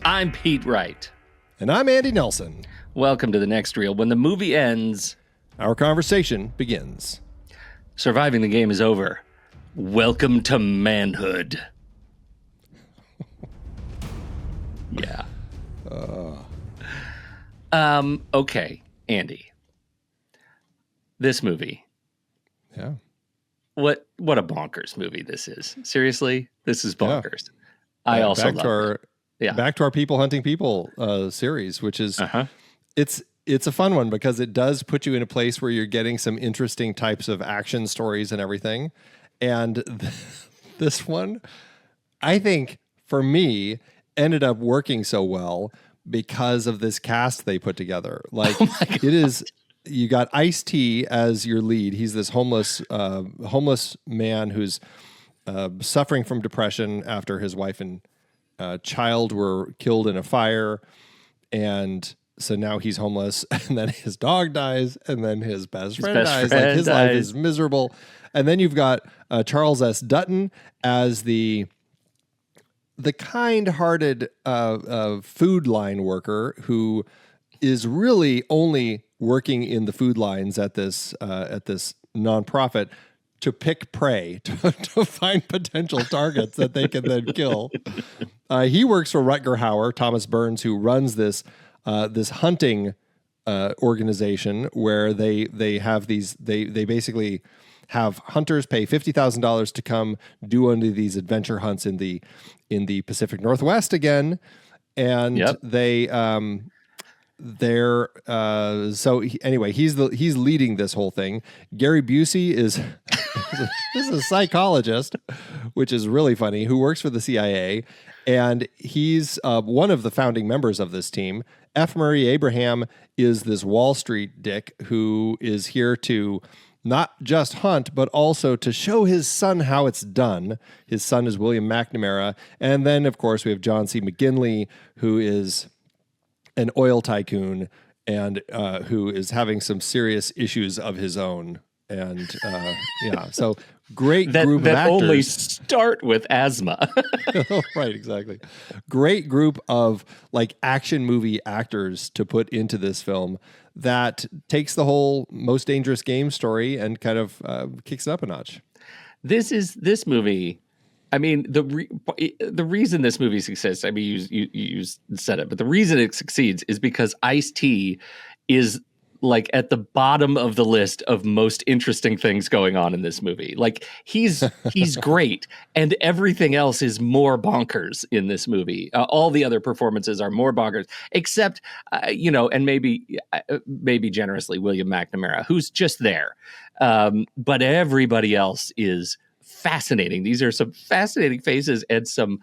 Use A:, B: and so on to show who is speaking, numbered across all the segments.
A: I'm Pete Wright.
B: And I'm Andy Nelson.
A: Welcome to the next reel. When the movie ends,
B: our conversation begins.
A: Surviving the game is over. Welcome to manhood. Yeah. Okay, Andy. This movie.
B: Yeah.
A: What a bonkers movie this is. Seriously, this is bonkers. Yeah. I also love it.
B: Back to our People Hunting People series, which is it's a fun one because it does put you in a place where you're getting some interesting types of action stories and everything. And this one, I think, for me, ended up working so well because of this cast they put together. Like, it is, you got Ice-T as your lead. He's this homeless man who's suffering from depression after his wife and child were killed in a fire. And so now he's homeless, and then his dog dies, and then his best friend dies. Like, his life is miserable. And then you've got Charles S. Dutton as the kind-hearted food line worker who is really only working in the food lines at this nonprofit to pick prey, to find potential targets that they can then kill. He works for Rutger Hauer, Thomas Burns, who runs this hunting organization where they have these they basically have hunters pay $50,000 to come do one of these adventure hunts in the Pacific Northwest again, and he's leading this whole thing. Gary Busey is this is a psychologist, which is really funny, who works for the CIA, and he's one of the founding members of this team. F. Murray Abraham is this Wall Street dick who is here to not just hunt, but also to show his son how it's done. His son is William McNamara. And then, of course, we have John C. McGinley, who is an oil tycoon and who is having some serious issues of his own. And so great group of actors. That
A: only start with asthma.
B: Right, exactly. Great group of like action movie actors to put into this film that takes the whole Most Dangerous Game story and kind of kicks it up a notch.
A: This movie. I mean, the reason this movie succeeds. I mean, you said it, but the reason it succeeds is because Ice-T is like at the bottom of the list of most interesting things going on in this movie. Like he's great, and everything else is more bonkers in this movie. All the other performances are more bonkers, except and maybe generously William McNamara, who's just there. But everybody else is fascinating. These are some fascinating faces and some.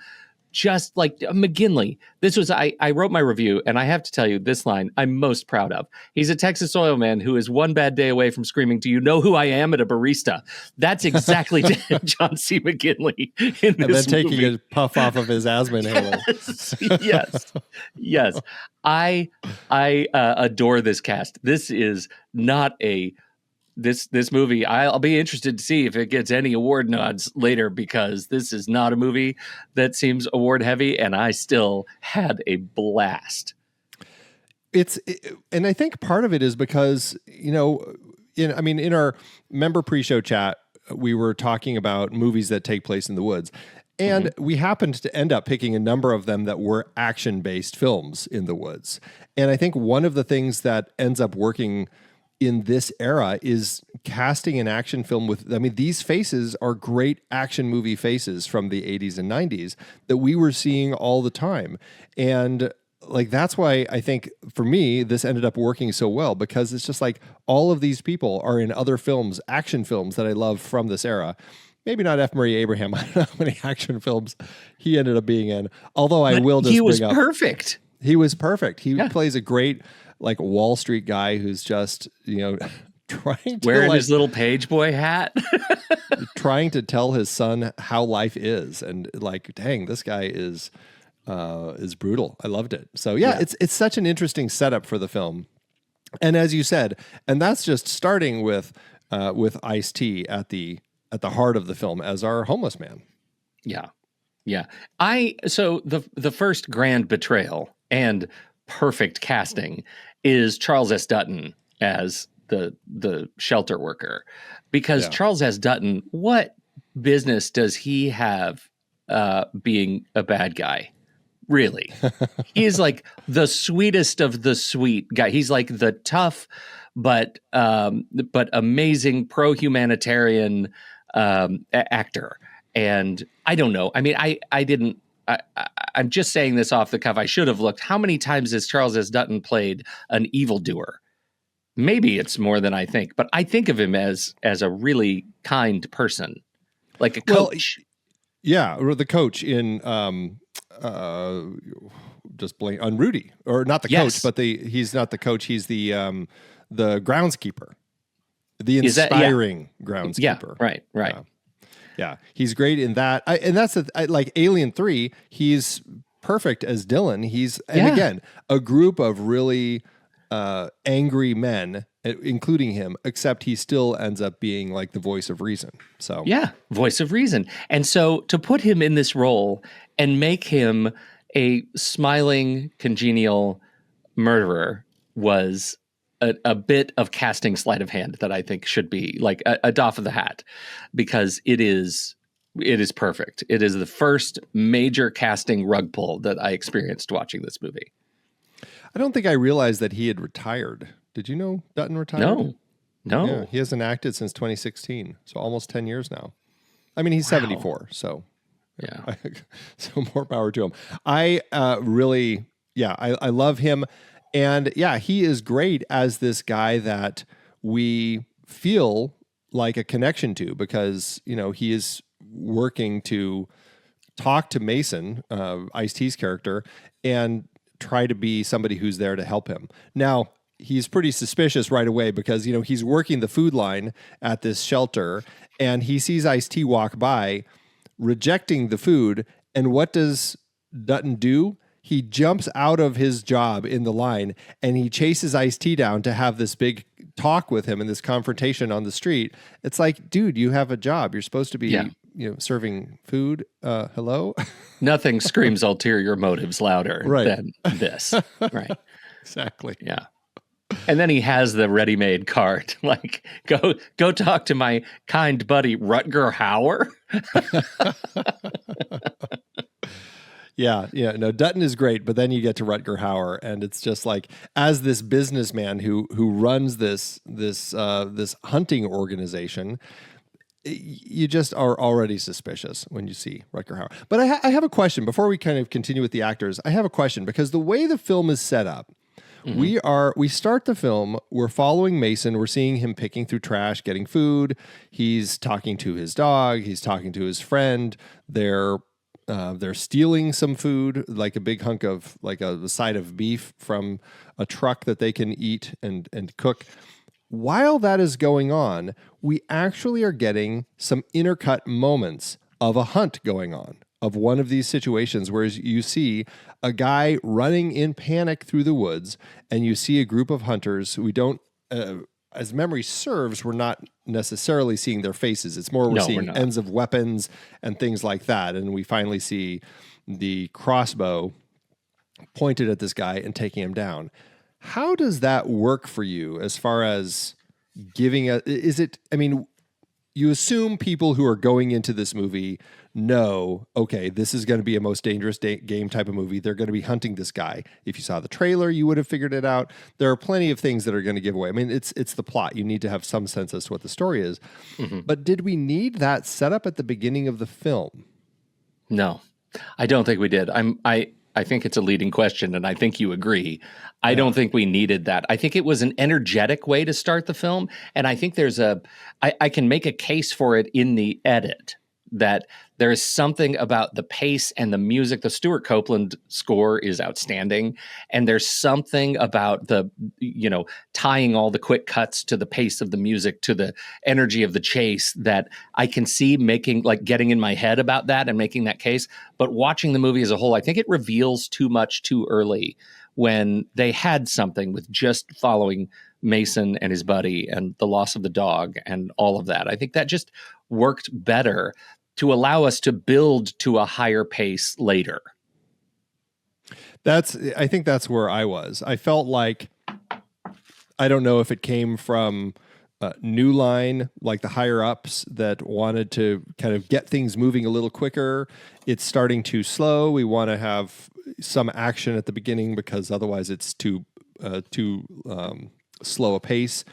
A: Just like McGinley. I wrote my review, and I have to tell you this line I'm most proud of. He's a Texas oil man who is one bad day away from screaming, "Do you know who I am?" at a barista. That's exactly John C. McGinley in this movie.
B: And then taking a puff off of his asthma inhaler.
A: Yes. I adore this cast. This is not a... This movie, I'll be interested to see if it gets any award nods later, because this is not a movie that seems award heavy, and I still had a blast.
B: And I think part of it is because, in our member pre-show chat, we were talking about movies that take place in the woods. And we happened to end up picking a number of them that were action-based films in the woods. And I think one of the things that ends up working in this era is casting an action film these faces are great action movie faces from the 80s and 90s that we were seeing all the time. And like, that's why I think for me, this ended up working so well, because it's just like all of these people are in other films, action films that I love from this era. Maybe not F. Murray Abraham. I don't know how many action films he ended up being in. Although I will just bring up.
A: Perfect.
B: He was perfect. He plays a great like Wall Street guy who's just, trying to
A: wearing his little page boy hat,
B: trying to tell his son how life is. And like, dang, this guy is brutal. I loved it. So it's such an interesting setup for the film. And as you said, and that's just starting with Ice-T at the heart of the film as our homeless man.
A: Yeah. Yeah. So the first grand betrayal and perfect casting is Charles S. Dutton as the shelter worker. Because
B: Yeah.
A: Charles S. Dutton, what business does he have being a bad guy? Really? He is like the sweetest of the sweet guy. He's like the tough but amazing pro-humanitarian actor. And I don't know. I mean, I didn't. I'm just saying this off the cuff. I should have looked. How many times has Charles S. Dutton played an evildoer? Maybe it's more than I think, but I think of him as a really kind person, like a coach.
B: Yeah, or the coach in just blank on Rudy, or not the coach, but he's not the coach. He's the groundskeeper, the inspiring groundskeeper.
A: Yeah, right.
B: Yeah, he's great in that. And that's like Alien 3. He's perfect as Dylan. Again, a group of really angry men, including him, except he still ends up being like the voice of reason. So
A: yeah, voice of reason. And so to put him in this role and make him a smiling, congenial murderer was a bit of casting sleight of hand that I think should be like a doff of the hat, because it is perfect. It is the first major casting rug pull that I experienced watching this movie.
B: I don't think I realized that he had retired. Did you know Dutton retired?
A: No.
B: Yeah, he hasn't acted since 2016, so almost 10 years now. I mean, he's 74, so
A: yeah.
B: So more power to him. I love him. And yeah, he is great as this guy that we feel like a connection to, because, he is working to talk to Mason, Ice-T's character, and try to be somebody who's there to help him. Now, he's pretty suspicious right away because, he's working the food line at this shelter, and he sees Ice-T walk by rejecting the food. And what does Dutton do? He jumps out of his job in the line and he chases Ice-T down to have this big talk with him in this confrontation on the street. It's like, dude, you have a job. You're supposed to be, serving food. Hello?
A: Nothing screams ulterior motives louder than this. Right.
B: Exactly.
A: Yeah. And then he has the ready-made card. Like, go talk to my kind buddy Rutger Hauer.
B: Yeah. No, Dutton is great, but then you get to Rutger Hauer, and it's just like, as this businessman who runs this hunting organization, you just are already suspicious when you see Rutger Hauer. But I have a question before we kind of continue with the actors. I have a question, because the way the film is set up, we start the film, we're following Mason, we're seeing him picking through trash, getting food. He's talking to his dog, he's talking to his friend. They're stealing some food, like a big hunk of, like a side of beef from a truck that they can eat and cook. While that is going on, we actually are getting some intercut moments of a hunt going on, of one of these situations where you see a guy running in panic through the woods, and you see a group of hunters. We don't, as memory serves, we're not necessarily seeing their faces. It's more we're seeing ends of weapons and things like that. And we finally see the crossbow pointed at this guy and taking him down. How does that work for you as far as you assume people who are going into this movie know, okay, this is going to be a most dangerous game type of movie. They're going to be hunting this guy. If you saw the trailer, you would have figured it out. There are plenty of things that are going to give away. I mean, it's the plot. You need to have some sense as to what the story is. Mm-hmm. But did we need that setup at the beginning of the film?
A: No, I don't think we did. I think it's a leading question, and I think you agree. I don't think we needed that. I think it was an energetic way to start the film, and I think I can make a case for it in the edit, that there is something about the pace and the music. The Stuart Copeland score is outstanding, and there's something about the, tying all the quick cuts to the pace of the music, to the energy of the chase, that I can see getting in my head about that and making that case. But watching the movie as a whole, I think it reveals too much too early, when they had something with just following Mason and his buddy and the loss of the dog and all of that. I think that just worked better. to allow us to build to a higher pace later.
B: I think that's where I was. I felt like, I don't know if it came from New Line, like the higher ups that wanted to kind of get things moving a little quicker. It's starting too slow. We want to have some action at the beginning because otherwise it's too slow a pace.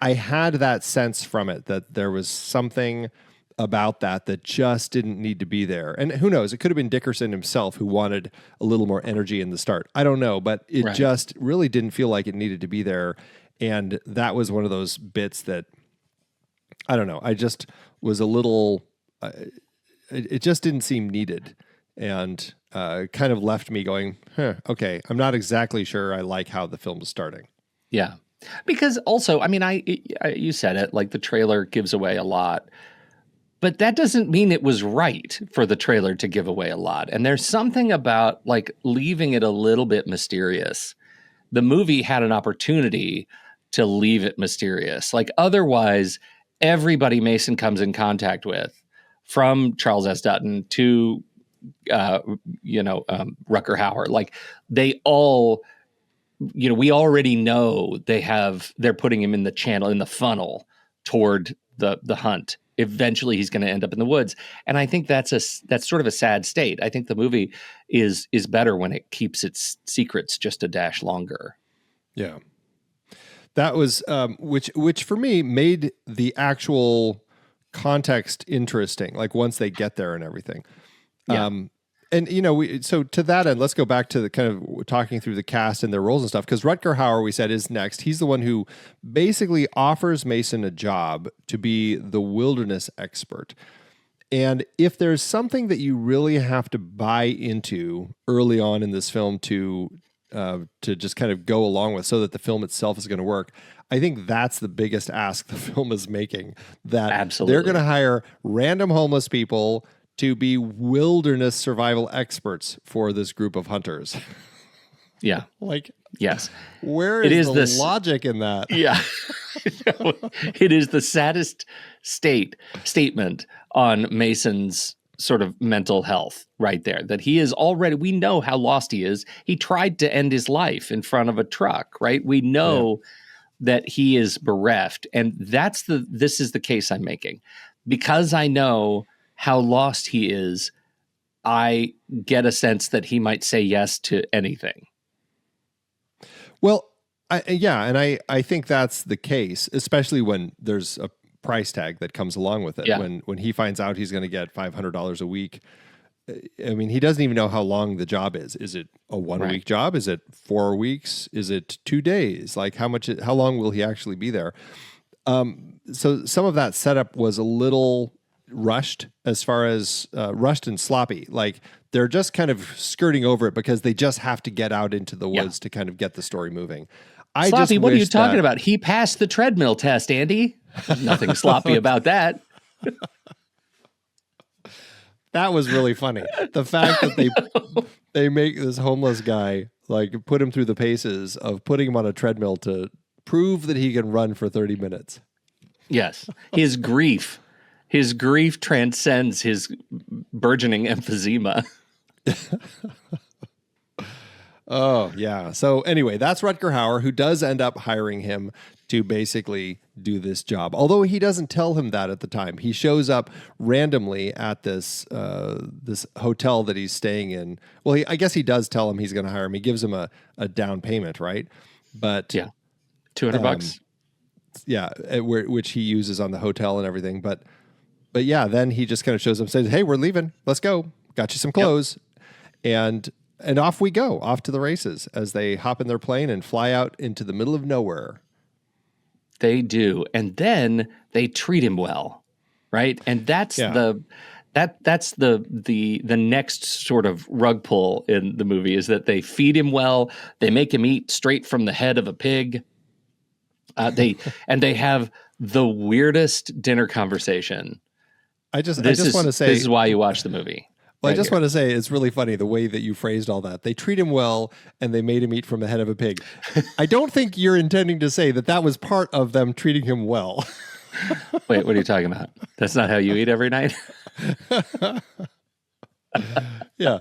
B: I had that sense from it that there was something about that just didn't need to be there. And who knows, it could have been Dickerson himself who wanted a little more energy in the start. I don't know, but it just really didn't feel like it needed to be there. And that was one of those bits that, I don't know, I just was a little, it just didn't seem needed. And kind of left me going, okay, I'm not exactly sure I like how the film is starting.
A: Yeah. Because also, I mean, you said it, like the trailer gives away a lot. But that doesn't mean it was right for the trailer to give away a lot. And there's something about like leaving it a little bit mysterious. The movie had an opportunity to leave it mysterious. Like otherwise, everybody Mason comes in contact with, from Charles S. Dutton to, Rutger Hauer, like they all, we already know they're putting him in the channel, in the funnel toward the hunt. Eventually he's going to end up in the woods. And I think that's sort of a sad state. I think the movie is better when it keeps its secrets just a dash longer.
B: Yeah. That was, which for me made the actual context interesting. Like once they get there and everything. Yeah. And, so to that end, let's go back to the kind of talking through the cast and their roles and stuff. Because Rutger Hauer, we said, is next. He's the one who basically offers Mason a job to be the wilderness expert. And if there's something that you really have to buy into early on in this film to just kind of go along with so that the film itself is going to work, I think that's the biggest ask the film is making. That Absolutely. They're going to hire random homeless people to be wilderness survival experts for this group of hunters.
A: Yeah.
B: Like,
A: yes.
B: Where is the logic in that?
A: Yeah. It is the saddest statement on Mason's sort of mental health right there, that he is already, we know how lost he is. He tried to end his life in front of a truck, right? We know that he is bereft. And this is the case I'm making. Because I know how lost he is, I get a sense that he might say yes to anything.
B: Well, I think that's the case, especially when there's a price tag that comes along with it. Yeah. When he finds out he's going to get $500 a week, I mean, he doesn't even know how long the job is. Is it a 1 week job? Is it 4 weeks? Is it 2 days? Like how long will he actually be there? So some of that setup was a little rushed, as far as rushed and sloppy. Like they're just kind of skirting over it because they just have to get out into the woods to kind of get the story moving.
A: Sloppy, what are you talking about? He passed the treadmill test, Andy. There's nothing sloppy about that.
B: That was really funny. The fact that they make this homeless guy, like put him through the paces of putting him on a treadmill to prove that he can run for 30 minutes.
A: Yes. His grief transcends his burgeoning emphysema.
B: Oh, yeah. So anyway, that's Rutger Hauer, who does end up hiring him to basically do this job. Although he doesn't tell him that at the time. He shows up randomly at this hotel that he's staying in. Well, I guess he does tell him he's going to hire him. He gives him a down payment, right? But
A: yeah, $200.
B: Yeah, which he uses on the hotel and everything. But yeah, then he just kind of shows up and says, "Hey, we're leaving. Let's go. Got you some clothes." Yep. And off we go, off to the races as they hop in their plane and fly out into the middle of nowhere.
A: They do. And then they treat him well, right? And that's the next sort of rug pull in the movie, is that they feed him well. They make him eat straight from the head of a pig. They have the weirdest dinner conversation.
B: I just want to say,
A: this is why you watch the movie.
B: Well, I just want to say it's really funny the way that you phrased all that. They treat him well, and they made him eat from the head of a pig. I don't think you're intending to say that was part of them treating him well.
A: Wait, what are you talking about? That's not how you eat every night?
B: Yeah.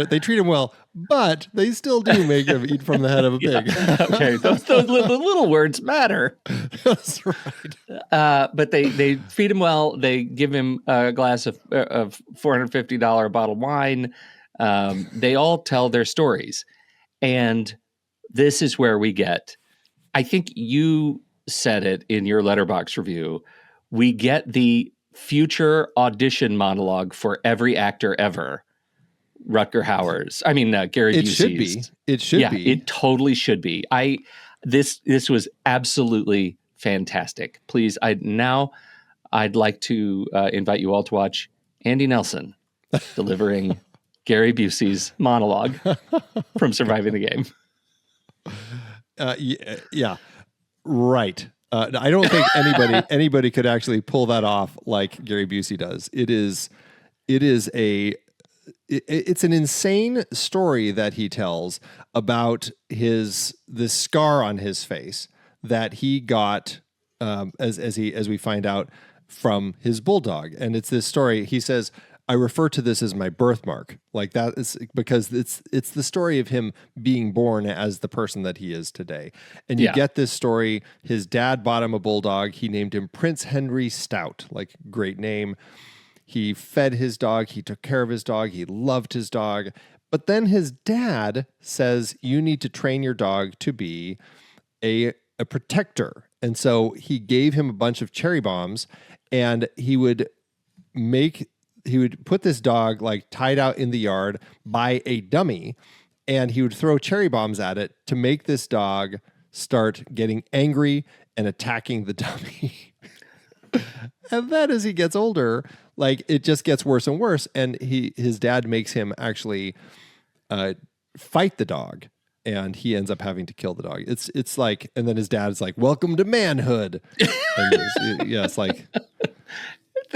B: They treat him well, but they still do make him eat from the head of a pig.
A: Okay, those little words matter.
B: That's right.
A: But they feed him well. They give him a glass of $450 bottle of wine. They all tell their stories. And this is where we get, I think you said it in your Letterboxd review, we get the future audition monologue for every actor ever. Rutger Hauer's. I mean, Gary Busey's.
B: It should be. It should be.
A: It totally should be. This was absolutely fantastic. Please, I'd like to invite you all to watch Andy Nelson delivering Gary Busey's monologue from Surviving the Game.
B: Yeah. Right. I don't think anybody could actually pull that off like Gary Busey does. It's an insane story that he tells about this scar on his face that he got as we find out from his bulldog. And it's this story. He says, I refer to this as my birthmark. Like that is because it's the story of him being born as the person that he is today. And you get this story. His dad bought him a bulldog. He named him Prince Henry Stout, like great name. He fed his dog. He took care of his dog. He loved his dog. But then his dad says, you need to train your dog to be a protector. And so he gave him a bunch of cherry bombs, and he would put this dog like tied out in the yard by a dummy, and he would throw cherry bombs at it to make this dog start getting angry and attacking the dummy. And then as he gets older, like it just gets worse and worse. And his dad makes him actually fight the dog, and he ends up having to kill the dog. It's like, and then his dad's like, welcome to manhood. And it's like,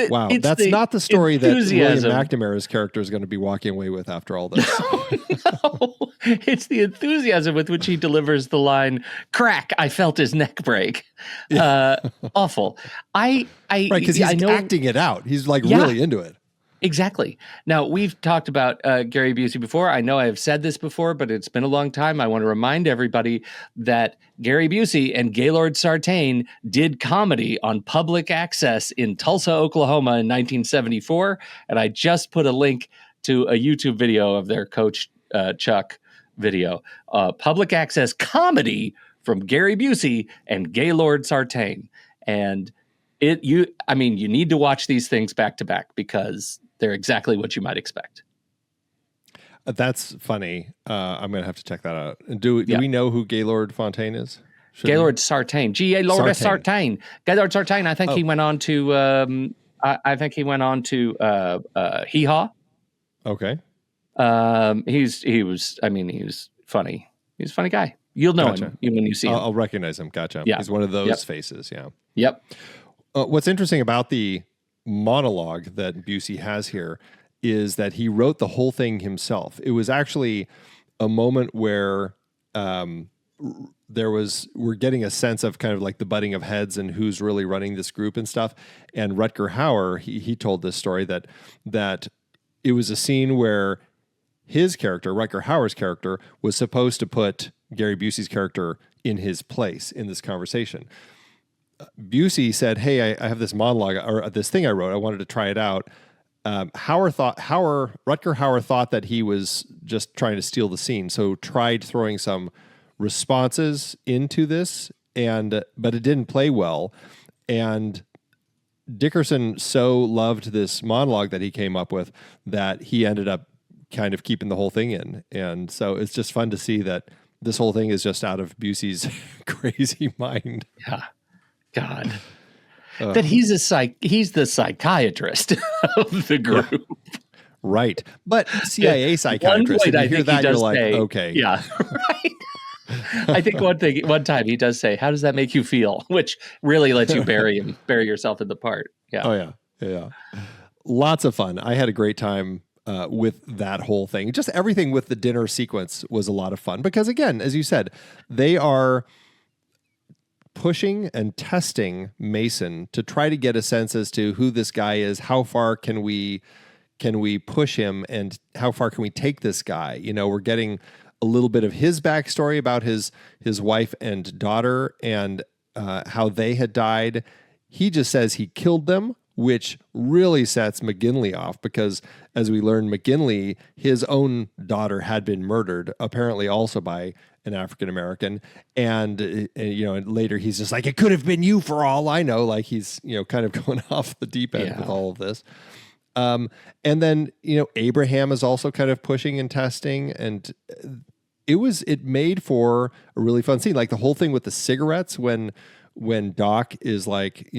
B: wow, that's not the story that William McNamara's character is going to be walking away with after all this.
A: No. It's the enthusiasm with which he delivers the line, crack, I felt his neck break. Awful. Right,
B: because he's acting it out. He's like really into it.
A: Exactly. Now, we've talked about Gary Busey before. I know I've said this before, but it's been a long time. I want to remind everybody that Gary Busey and Gaylord Sartain did comedy on public access in Tulsa, Oklahoma in 1974. And I just put a link to a YouTube video of their Coach Chuck video. Public access comedy from Gary Busey and Gaylord Sartain. And you need to watch these things back to back because they're exactly what you might expect.
B: That's funny. I'm going to have to check that out. Do we know who Gaylord Fontaine is?
A: Gaylord Sartain. Gaylord Sartain. Gaylord Sartain. I think he went on to. Hee Haw.
B: Okay.
A: He was funny. He's a funny guy. You'll know him when you see him.
B: I'll recognize him. Gotcha. Yeah. He's one of those faces. Yeah.
A: Yep.
B: What's interesting about the monologue that Busey has here is that he wrote the whole thing himself. It was actually a moment where we're getting a sense of kind of like the butting of heads and who's really running this group and stuff. And Rutger Hauer, he told this story that it was a scene where his character, Rutger Hauer's character, was supposed to put Gary Busey's character in his place in this conversation. Busey said, hey, I have this monologue or this thing I wrote. I wanted to try it out. Rutger Hauer thought that he was just trying to steal the scene. So tried throwing some responses into this but it didn't play well. And Dickerson so loved this monologue that he came up with that he ended up kind of keeping the whole thing in. And so it's just fun to see that this whole thing is just out of Busey's crazy mind.
A: Yeah. God. That he's the psychiatrist of the group.
B: Right. But CIA psychiatrist, if you hear that, you're like, okay.
A: Yeah. Right. I think one time he does say, how does that make you feel? Which really lets you bury yourself in the part. Yeah.
B: Oh, yeah. Yeah. Lots of fun. I had a great time with that whole thing. Just everything with the dinner sequence was a lot of fun because, again, as you said, they are pushing and testing Mason to try to get a sense as to who this guy is, how far can we push him, and how far can we take this guy. We're getting a little bit of his backstory about his wife and daughter, and how they had died. He just says he killed them, which really sets McGinley off, because as we learn, McGinley, his own daughter had been murdered, apparently also by an African-American. And later he's just like, it could have been you for all I know. Like he's, kind of going off the deep end with all of this. And then, Abraham is also kind of pushing and testing, and it made for a really fun scene. Like the whole thing with the cigarettes when Doc is like,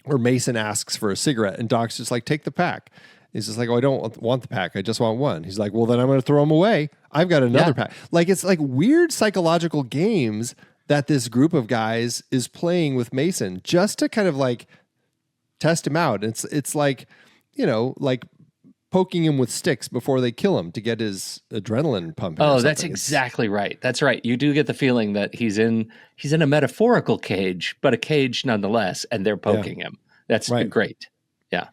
B: or Mason asks for a cigarette and Doc's just like, take the pack. He's just like, oh, I don't want the pack. I just want one. He's like, well, then I'm going to throw them away. I've got another pack. Like, it's like weird psychological games that this group of guys is playing with Mason just to kind of like test him out. It's like, like poking him with sticks before they kill him to get his adrenaline pumping.
A: Oh, that's exactly right. That's right. You do get the feeling that he's in a metaphorical cage, but a cage nonetheless, and they're poking him. That's great. Yeah.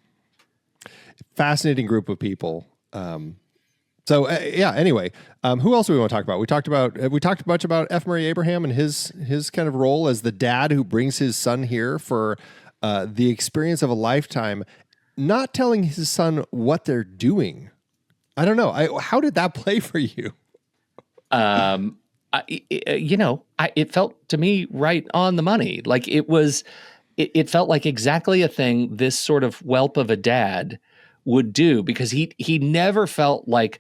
B: Fascinating group of people. Anyway, who else do we want to talk about? We talked much about F. Murray Abraham and his kind of role as the dad who brings his son here for the experience of a lifetime, not telling his son what they're doing. I don't know. How did that play for you? It felt to me right on the money. Like it felt like exactly a thing this sort of whelp of a dad would do, because he never felt like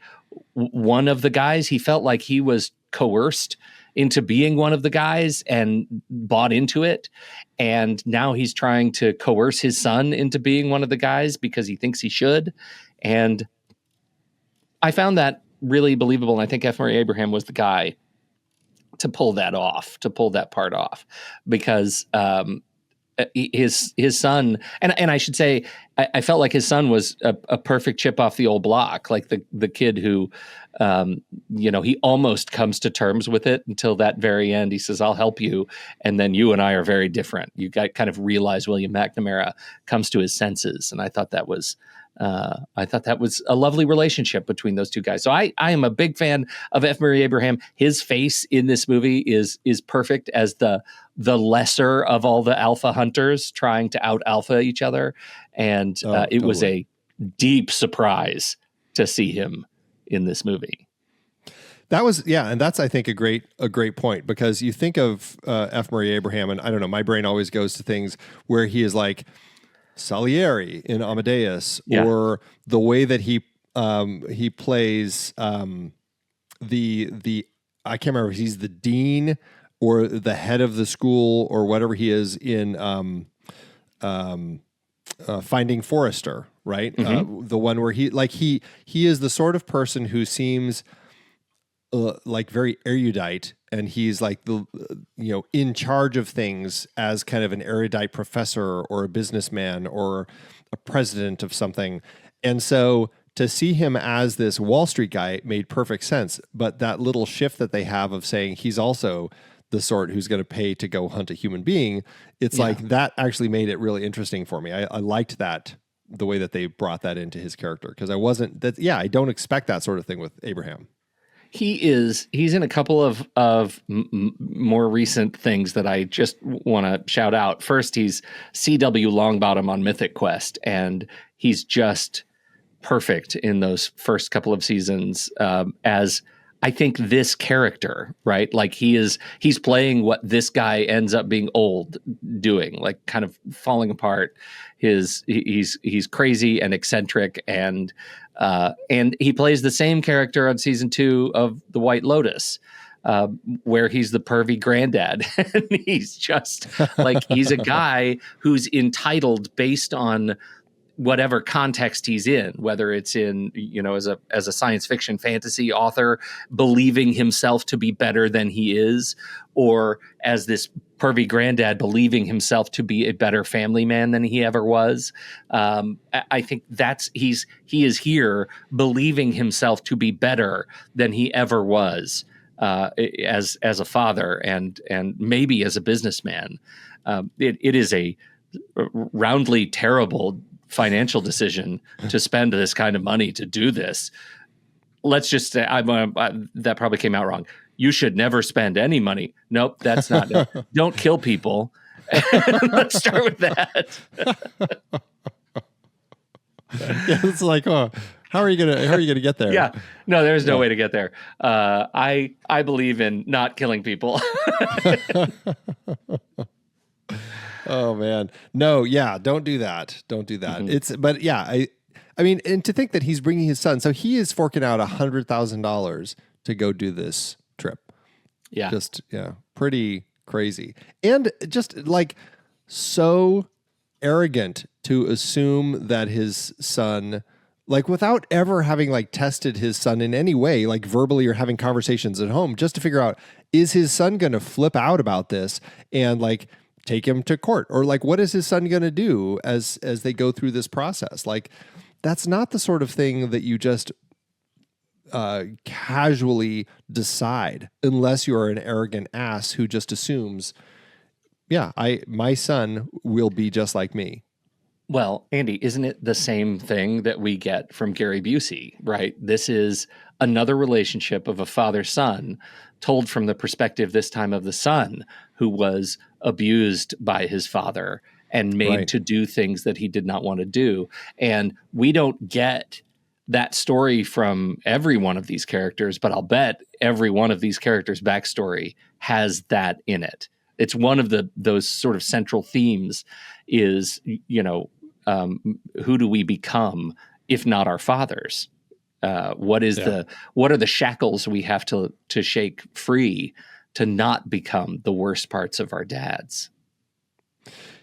B: one of the guys. He felt like he was coerced into being one of the guys and bought into it. And now he's trying to coerce his son into being one of the guys because he thinks he should. And I found that really believable. And I think F. Murray Abraham was the guy to pull that part off, because his son, and I should say, I felt like his son was a perfect chip off the old block, like the kid who, he almost comes to terms with it until that very end. He says, I'll help you. And then you and I are very different. You kind of realize William McNamara comes to his senses. And I thought that was a lovely relationship between those two guys. So I am a big fan of F. Murray Abraham. His face in this movie is perfect as the lesser of all the alpha hunters trying to out alpha each other. And it was a deep surprise to see him in this movie. That was, and that's, I think, a great point, because you think of F. Murray Abraham, and I don't know, my brain always goes to things where he is like Salieri in Amadeus, or the way that he plays the I can't remember if he's the dean or the head of the school or whatever he is in Finding Forrester, right? Mm-hmm. The one where he is the sort of person who seems like very erudite, and he's like in charge of things as kind of an erudite professor or a businessman or a president of something. And so to see him as this Wall Street guy made perfect sense. But that little shift that they have of saying he's also the sort who's going to pay to go hunt a human being, it's like that actually made it really interesting for me. I liked that, the way that they brought that into his character, because I don't expect that sort of thing with Abraham.
A: He's in a couple of more recent things that I just want to shout out. First, he's C.W. Longbottom on Mythic Quest, and he's just perfect in those first couple of seasons as, I think, this character, right? Like he's playing what this guy ends up being old doing, like kind of falling apart. He's crazy and eccentric, and he plays the same character on season 2 of The White Lotus, where he's the pervy granddad. And he's just like, he's a guy who's entitled based on whatever context he's in, whether it's in, as a science fiction fantasy author, believing himself to be better than he is, or as this pervy granddad believing himself to be a better family man than he ever was. I think he is here believing himself to be better than he ever was, as a father and maybe as a businessman. It is a roundly terrible financial decision to spend this kind of money to do this. Let's just say that probably came out wrong. You should never spend any money. Nope, that's not it. Don't kill people. Let's start with that.
B: Yeah, it's like, oh, how are you gonna get there?
A: Yeah, no, there's no way to get there. I believe in not killing people.
B: Oh man, no, yeah, don't do that. Don't do that.
A: Mm-hmm.
B: But yeah, I mean, and to think that he's bringing his son, so he is forking out $100,000 to go do this trip.
A: Yeah,
B: just pretty crazy, and just like so arrogant to assume that his son, like without ever having like tested his son in any way, like verbally or having conversations at home, just to figure out, is his son going to flip out about this and like take him to court, or like what is his son going to do as they go through this process? Like that's not the sort of thing that you just casually decide unless you are an arrogant ass who just assumes, my son will be just like me.
A: Well, Andy, isn't it the same thing that we get from Gary Busey, right? This is another relationship of a father-son told from the perspective this time of the son who was abused by his father and made to do things that he did not want to do. And we don't get that story from every one of these characters, but I'll bet every one of these characters' backstory has that in it. It's one of those sort of central themes is, who do we become if not our fathers? What are the shackles we have to shake free to not become the worst parts of our dads?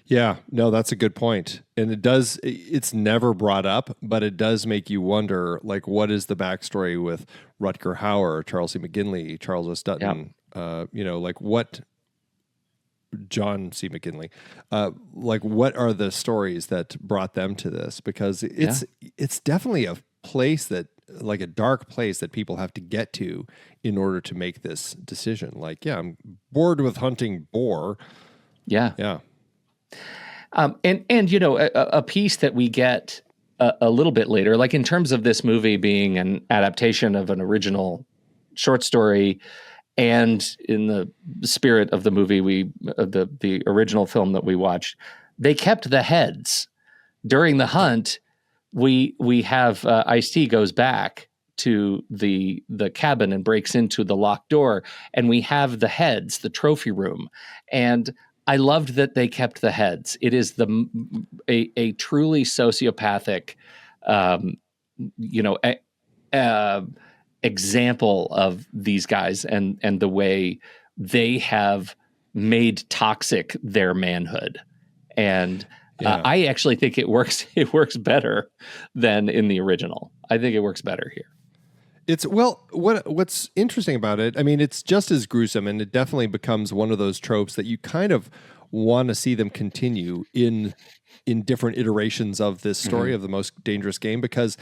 B: Yeah, no, that's a good point. And it's never brought up, but it does make you wonder, like, what is the backstory with Rutger Hauer, Charles C. McGinley, Charles S. Dutton, like what John C. McGinley, like what are the stories that brought them to this? Because it's definitely a place that, like a dark place that people have to get to in order to make this decision. Like, I'm bored with hunting boar.
A: Yeah.
B: Yeah.
A: And a piece that we get a little bit later, like in terms of this movie being an adaptation of an original short story, and in the spirit of the movie, the original film that we watched, they kept the heads during the hunt. We have Ice-T goes back to the cabin and breaks into the locked door, and we have the heads, the trophy room, and I loved that they kept the heads. It is a truly sociopathic, example of these guys and the way they have made toxic their manhood. And I actually think it works better than in the original. I think it works better here.
B: It's what's interesting about it, I mean, it's just as gruesome, and it definitely becomes one of those tropes that you kind of want to see them continue in different iterations of this story of The Most Dangerous Game, because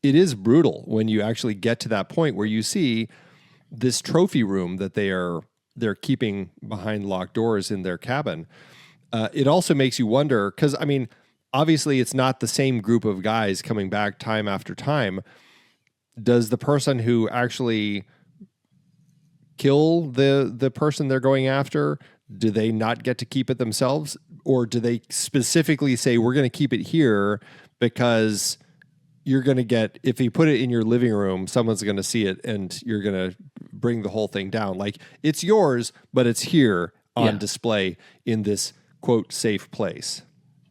B: it is brutal when you actually get to that point where you see this trophy room that they're keeping behind locked doors in their cabin. It also makes you wonder, because I mean, obviously it's not the same group of guys coming back time after time. Does the person who actually kill the person they're going after, do they not get to keep it themselves? Or do they specifically say, we're going to keep it here because you're going to get, if you put it in your living room, someone's going to see it and you're going to bring the whole thing down. Like, it's yours, but it's here on display in this, quote, safe place.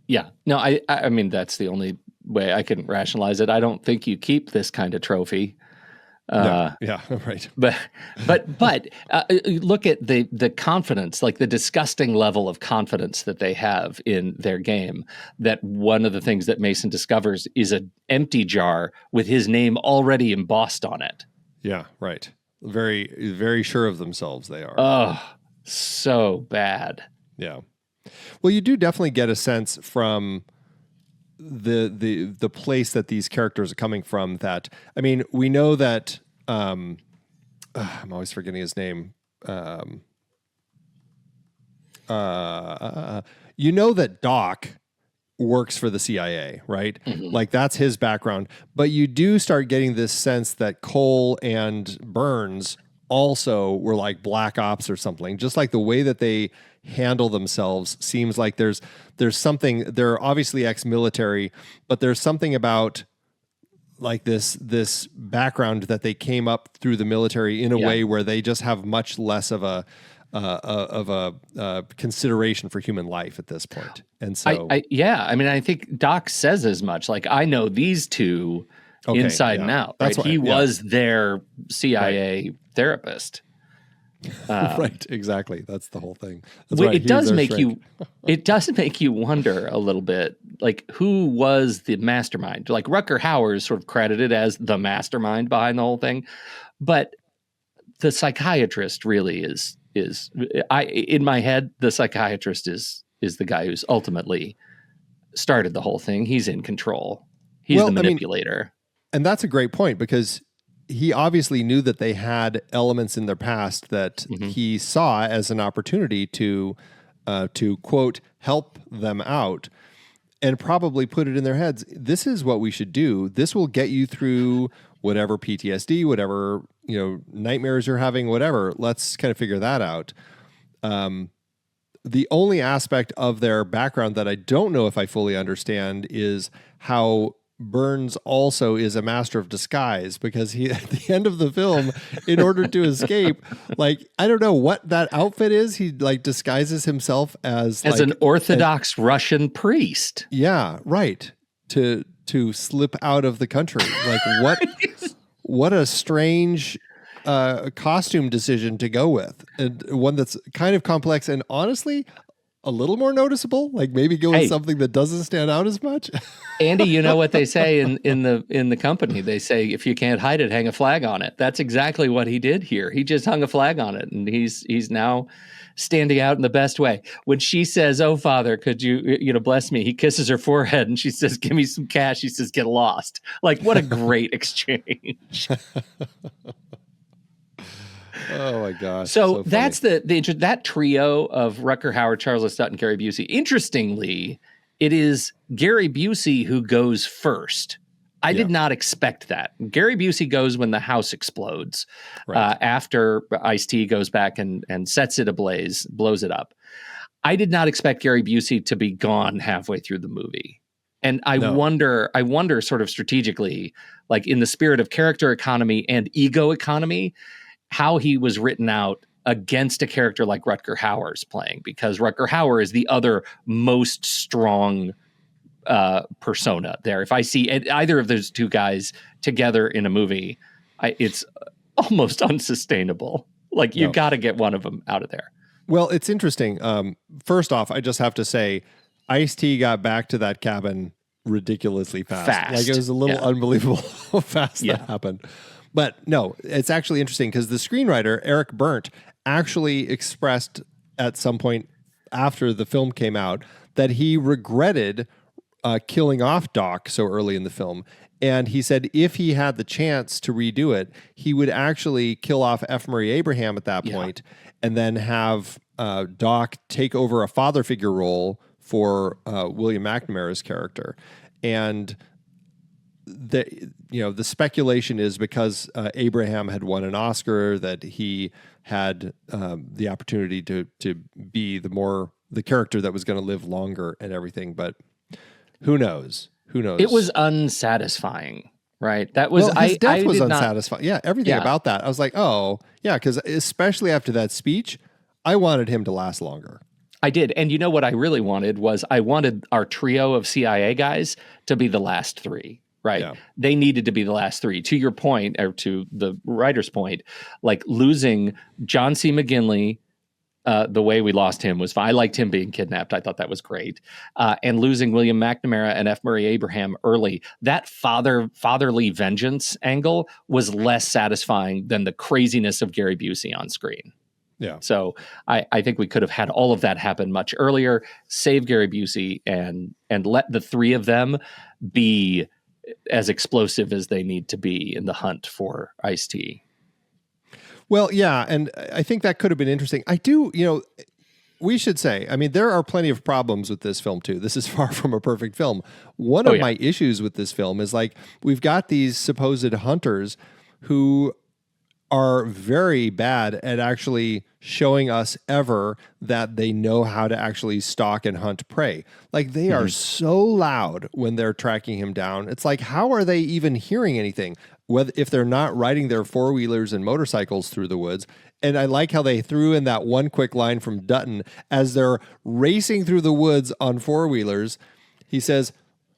B: Yeah.
A: No, I mean, that's the only way I can rationalize it. I don't think you keep this kind of trophy.
B: Yeah, right.
A: But look at the confidence, like the disgusting level of confidence that they have in their game. That one of the things that Mason discovers is an empty jar with his name already embossed on it.
B: Yeah, right. Very, very sure of themselves they are.
A: Oh, so bad.
B: Yeah. Well, you do definitely get a sense from the place that these characters are coming from. That, I mean, we know that I'm always forgetting his name. You know that Doc works for the CIA, right?
A: Mm-hmm.
B: Like that's his background. But you do start getting this sense that Cole and Burns also were like black ops or something. Just like the way that they handle themselves seems like there's something. They're obviously ex-military, but there's something about like this background that they came up through the military in a way where they just have much less of a consideration for human life at this point. And so,
A: I mean, I think Doc says as much. Like, I know these two inside and out. Right? He was their CIA therapist.
B: Right, exactly. That's the whole thing. That's
A: right. It does make you. It does make you wonder a little bit, like who was the mastermind? Like Rutger Hauer is sort of credited as the mastermind behind the whole thing, but the psychiatrist really is. In my head, the psychiatrist is the guy who's ultimately started the whole thing. He's in control. He's the manipulator.
B: And that's a great point because he obviously knew that they had elements in their past that he saw as an opportunity to quote, help them out, and probably put it in their heads. This is what we should do. This will get you through whatever PTSD, whatever, nightmares you're having, whatever. Let's kind of figure that out. The only aspect of their background that I don't know if I fully understand is how Burns also is a master of disguise, because he, at the end of the film, in order to escape, like, I don't know what that outfit is. He like disguises himself as like
A: an Orthodox Russian priest.
B: Yeah, right. To slip out of the country. Like what a strange costume decision to go with, and one that's kind of complex and honestly a little more noticeable. Like maybe go with something that doesn't stand out as much.
A: Andy, you know what they say in the company? They say if you can't hide it, hang a flag on it. That's exactly what he did here. He just hung a flag on it, and he's now standing out in the best way. When she says, "Oh, Father, could you bless me?" He kisses her forehead, and she says, "Give me some cash." He says, "Get lost." Like, what a great exchange.
B: Oh my gosh!
A: So that's that trio of Rutger Hauer, Charles S. Dutton, Gary Busey. Interestingly, it is Gary Busey who goes first. I did not expect that. Gary Busey goes when the house explodes, after Ice-T goes back and sets it ablaze, blows it up. I did not expect Gary Busey to be gone halfway through the movie. And I wonder sort of strategically, like in the spirit of character economy and ego economy, how he was written out against a character like Rutger Hauer's playing, because Rutger Hauer is the other most strong persona there. If I see either of those two guys together in a movie, it's almost unsustainable. Like you got to get one of them out of there.
B: Well, it's interesting. First off, I just have to say, Ice-T got back to that cabin ridiculously fast. Like it was a little unbelievable how fast that happened. But no, it's actually interesting because the screenwriter, Eric Berndt, actually expressed at some point after the film came out that he regretted killing off Doc so early in the film. And he said if he had the chance to redo it, he would actually kill off F. Murray Abraham at that point, and then have Doc take over a father figure role for William McNamara's character. And the speculation is because Abraham had won an Oscar that he had the opportunity to be the character that was going to live longer and everything. But who knows? It
A: was unsatisfying, right? That was
B: his death was unsatisfying. Everything about that. I was like, oh yeah, because especially after that speech, I wanted him to last longer.
A: I did. And you know what I really wanted was I wanted our trio of CIA guys to be the last three. Right. Yeah. They needed to be the last three. To your point, or to the writer's point, like losing John C. McGinley, the way we lost him was fine. I liked him being kidnapped. I thought that was great. And losing William McNamara and F. Murray Abraham early, that fatherly vengeance angle was less satisfying than the craziness of Gary Busey on screen.
B: Yeah.
A: So I think we could have had all of that happen much earlier, save Gary Busey and let the three of them be as explosive as they need to be in the hunt for Ice-T.
B: Well, yeah, and I think that could have been interesting. I do, we should say, I mean, there are plenty of problems with this film too. This is far from a perfect film. One
A: Oh
B: of
A: yeah.
B: my issues with this film is like we've got these supposed hunters who are very bad at actually showing us ever that they know how to actually stalk and hunt prey. Like they are so loud when they're tracking him down. It's like, how are they even hearing anything? Whether if they're not riding their four-wheelers and motorcycles through the woods. And I like how they threw in that one quick line from Dutton as they're racing through the woods on four-wheelers. He says,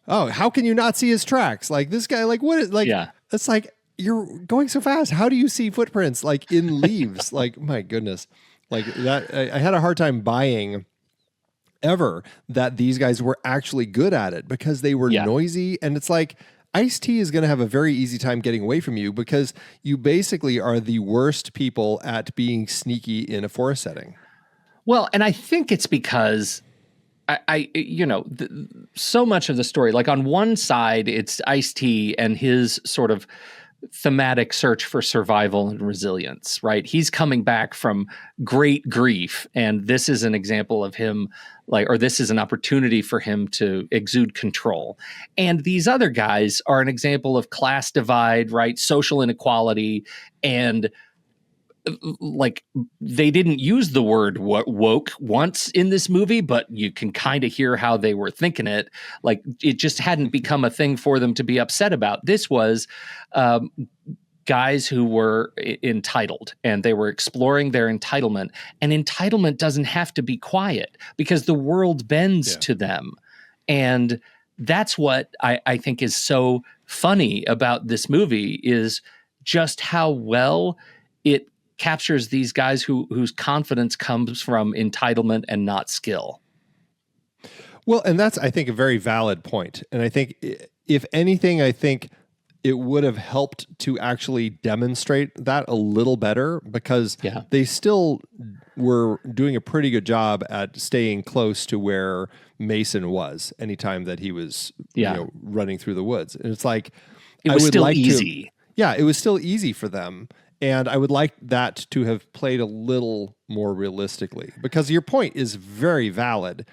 B: "Oh, how can you not see his tracks? Like this guy, like what is like
A: Yeah.
B: it's like you're going so fast. How do you see footprints like in leaves? Like, my goodness. Like that, I had a hard time buying ever that these guys were actually good at it because they were noisy. And it's like, Ice-T is going to have a very easy time getting away from you because you basically are the worst people at being sneaky in a forest setting.
A: Well, and I think it's because so much of the story, like on one side, it's Ice-T and his sort of thematic search for survival and resilience, right? He's coming back from great grief, and this is an example of him, or this is an opportunity for him to exude control. And these other guys are an example of class divide, right? Social inequality, and like they didn't use the word woke once in this movie, but you can kind of hear how they were thinking it. Like it just hadn't become a thing for them to be upset about. This was guys who were entitled and they were exploring their entitlement, and entitlement doesn't have to be quiet because the world bends to them. And that's what I think is so funny about this movie is just how well it captures these guys whose confidence comes from entitlement and not skill.
B: Well, and that's, I think, a very valid point. And I think, if anything, I think it would have helped to actually demonstrate that a little better because they still were doing a pretty good job at staying close to where Mason was anytime that he was running through the woods. And it's like,
A: it was still easy.
B: It was still easy for them. And I would like that to have played a little more realistically because your point is very valid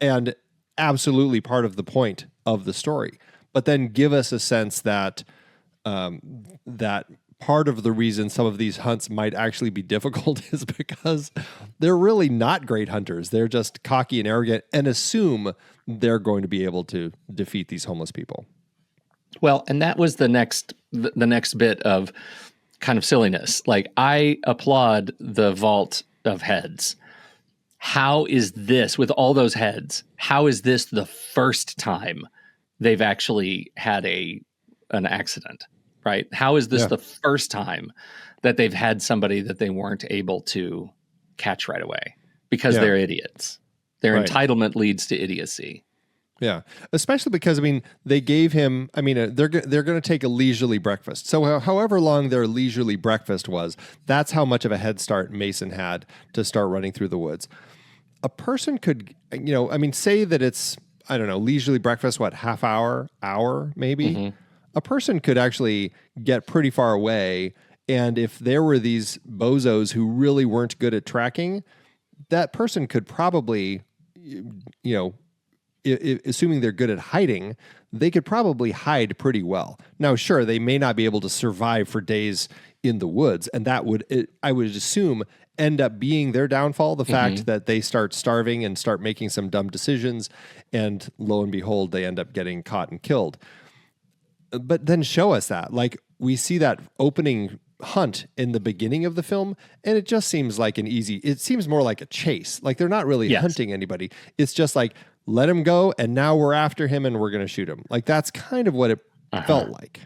B: and absolutely part of the point of the story. But then give us a sense that that part of the reason some of these hunts might actually be difficult is because they're really not great hunters. They're just cocky and arrogant and assume they're going to be able to defeat these homeless people.
A: Well, and that was the next bit of kind of silliness. Like, I applaud the vault of heads. How is this, with all those heads, how is this the first time they've actually had an accident, right? How is this the first time that they've had somebody that they weren't able to catch right away? Because they're idiots. Their entitlement leads to idiocy.
B: Yeah, especially because, I mean, they gave him, I mean, they're going to take a leisurely breakfast. So however long their leisurely breakfast was, that's how much of a head start Mason had to start running through the woods. A person could, say that it's, I don't know, leisurely breakfast, half hour, maybe? Mm-hmm. A person could actually get pretty far away. And if there were these bozos who really weren't good at tracking, that person could probably, assuming they're good at hiding, they could probably hide pretty well. Now, sure, they may not be able to survive for days in the woods, and that would, I would assume, end up being their downfall, the fact that they start starving and start making some dumb decisions, and lo and behold, they end up getting caught and killed. But then show us that. Like, we see that opening hunt in the beginning of the film, and it just seems like it seems more like a chase. Like, they're not really hunting anybody. It's just like, let him go, and now we're after him, and we're going to shoot him. Like, that's kind of what it felt like.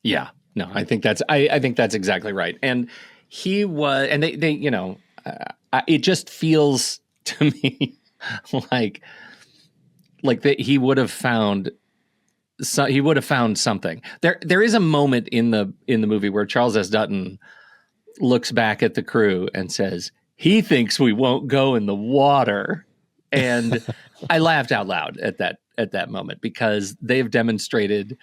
A: Yeah. No, I think that's exactly right. And he was, and it just feels to me like that he would have found something. There is a moment in the movie where Charles S. Dutton looks back at the crew and says, he thinks we won't go in the water. And I laughed out loud at that moment because they've demonstrated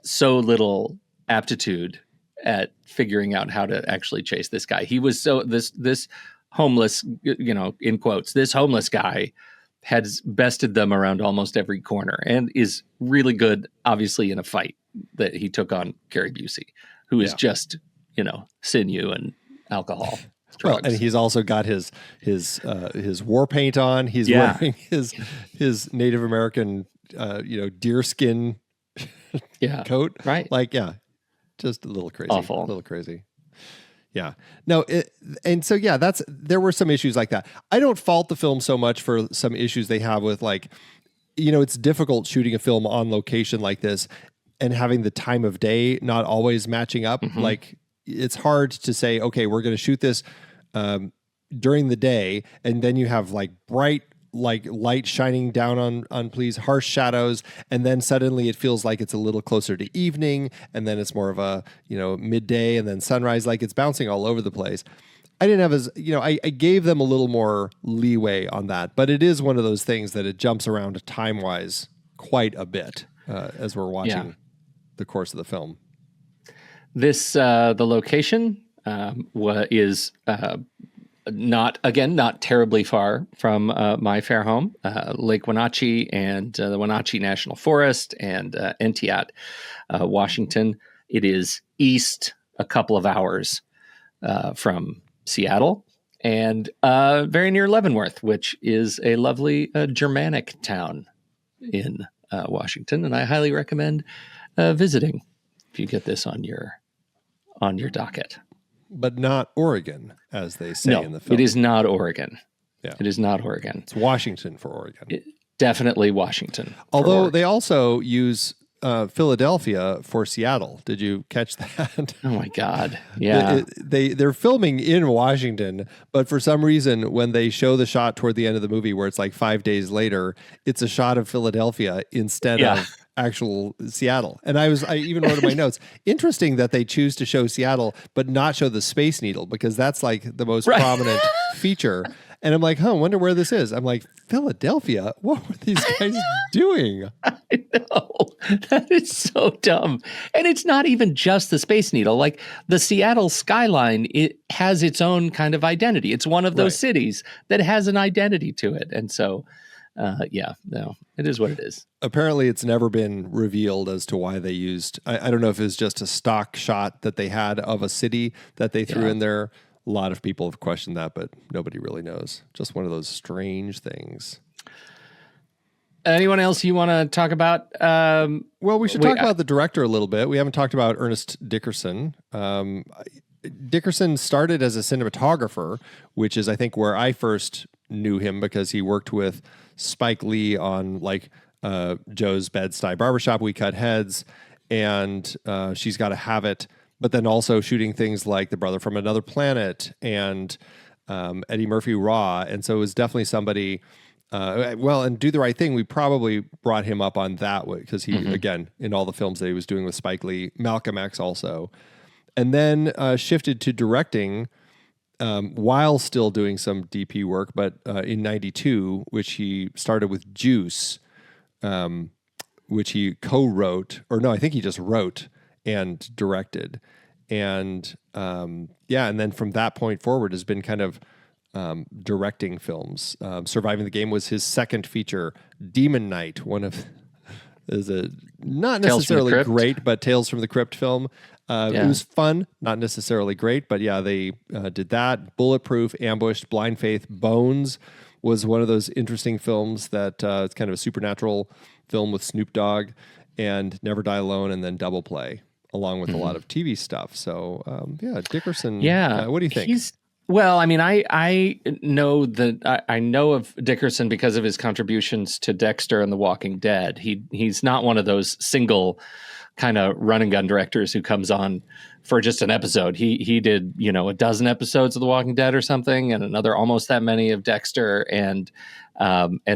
A: so little aptitude at figuring out how to actually chase this guy. He was this homeless, in quotes, this homeless guy has bested them around almost every corner and is really good, obviously, in a fight that he took on Gary Busey, who is just, sinew and alcohol.
B: Well, and he's also got his war paint on. He's wearing his Native American, deerskin coat.
A: Right.
B: Just a little crazy.
A: Awful.
B: A little crazy. Yeah. No, there were some issues like that. I don't fault the film so much for some issues they have with it's difficult shooting a film on location like this and having the time of day not always matching up. Mm-hmm. It's hard to say, okay, we're going to shoot this during the day, and then you have bright light shining down on please harsh shadows, and then suddenly it feels like it's a little closer to evening, and then it's more of a midday, and then sunrise. It's bouncing all over the place. I didn't have I gave them a little more leeway on that, but it is one of those things that it jumps around time wise quite a bit as we're watching the course of the film.
A: This the location is not terribly far from my fair home, Lake Wenatchee and the Wenatchee National Forest and Entiat, Washington. It is east a couple of hours from Seattle and very near Leavenworth, which is a lovely Germanic town in Washington, and I highly recommend visiting if you get this on your docket.
B: But not Oregon, as they say in the film.
A: It is not Oregon.
B: Yeah.
A: It is not Oregon.
B: It's Washington for Oregon.
A: Definitely Washington.
B: Although they also use Philadelphia for Seattle. Did you catch that?
A: Oh my God. Yeah.
B: They're filming in Washington, but for some reason, when they show the shot toward the end of the movie where it's 5 days later, it's a shot of Philadelphia instead of actual Seattle. And I even wrote in my notes, interesting that they choose to show Seattle, but not show the Space Needle, because that's the most prominent feature. And I'm wonder where this is. I'm Philadelphia? What were these guys doing?
A: I know. That is so dumb. And it's not even just the Space Needle. The Seattle skyline, it has its own kind of identity. It's one of those cities that has an identity to it. And so, it is what it is.
B: Apparently, it's never been revealed as to why they used, I don't know if it's just a stock shot that they had of a city that they threw in there. A lot of people have questioned that, but nobody really knows. Just one of those strange things.
A: Anyone else you want to talk about?
B: Well, we should talk about the director a little bit. We haven't talked about Ernest Dickerson. Dickerson started as a cinematographer, which is, I think, where I first knew him, because he worked with Spike Lee on Joe's Bed-Stuy Barbershop, We Cut Heads, and She's Gotta Have It. But then also shooting things like The Brother from Another Planet and Eddie Murphy Raw. And so it was definitely somebody, and Do the Right Thing, we probably brought him up on that way because he, again, in all the films that he was doing with Spike Lee, Malcolm X also. And then shifted to directing while still doing some DP work, but in 92, which he started with Juice, which he co-wrote, or no, I think he just wrote and directed. And and then from that point forward has been kind of directing films. Surviving the Game was his second feature. Demon Knight, is a not necessarily great, but Tales from the Crypt film. It was fun, not necessarily great, but they did that. Bulletproof, Ambushed, Blind Faith, Bones was one of those interesting films that it's kind of a supernatural film with Snoop Dogg, and Never Die Alone, and then Double Play, along with a lot of TV stuff. So, Dickerson.
A: Yeah.
B: What do you think?
A: I know that I know of Dickerson because of his contributions to Dexter and The Walking Dead. He's not one of those single kind of run and gun directors who comes on for just an episode. He did, a dozen episodes of The Walking Dead or something, and another almost that many of Dexter. And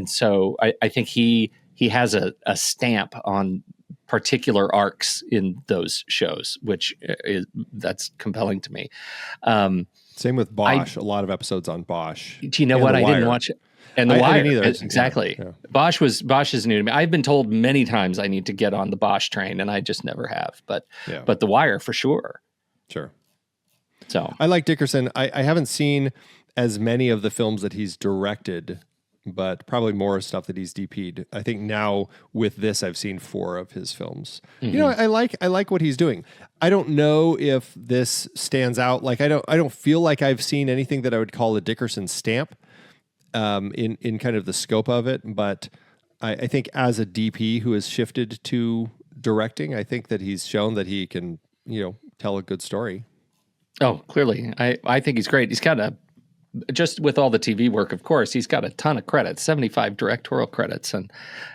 A: so I think he has a stamp on particular arcs in those shows, which that's compelling to me.
B: Same with Bosch. A lot of episodes on Bosch.
A: Do you know what? I didn't watch it. And The Wire.
B: I didn't either.
A: Exactly. Yeah. Bosch is new to me. I've been told many times I need to get on the Bosch train, and I just never have. But The Wire for sure.
B: Sure.
A: So
B: I like Dickerson. I haven't seen as many of the films that he's directed, but probably more stuff that he's DP'd. I think now with this, I've seen 4 of his films. You know, I like what he's doing. I don't know if this stands out. Like I don't feel like I've seen anything that I would call a Dickerson stamp in kind of the scope of it. But I think as a DP who has shifted to directing, I think that he's shown that he can, tell a good story.
A: Oh, clearly. I think he's great. He's got just with all the TV work, of course, he's got a ton of credits, 75 directorial credits.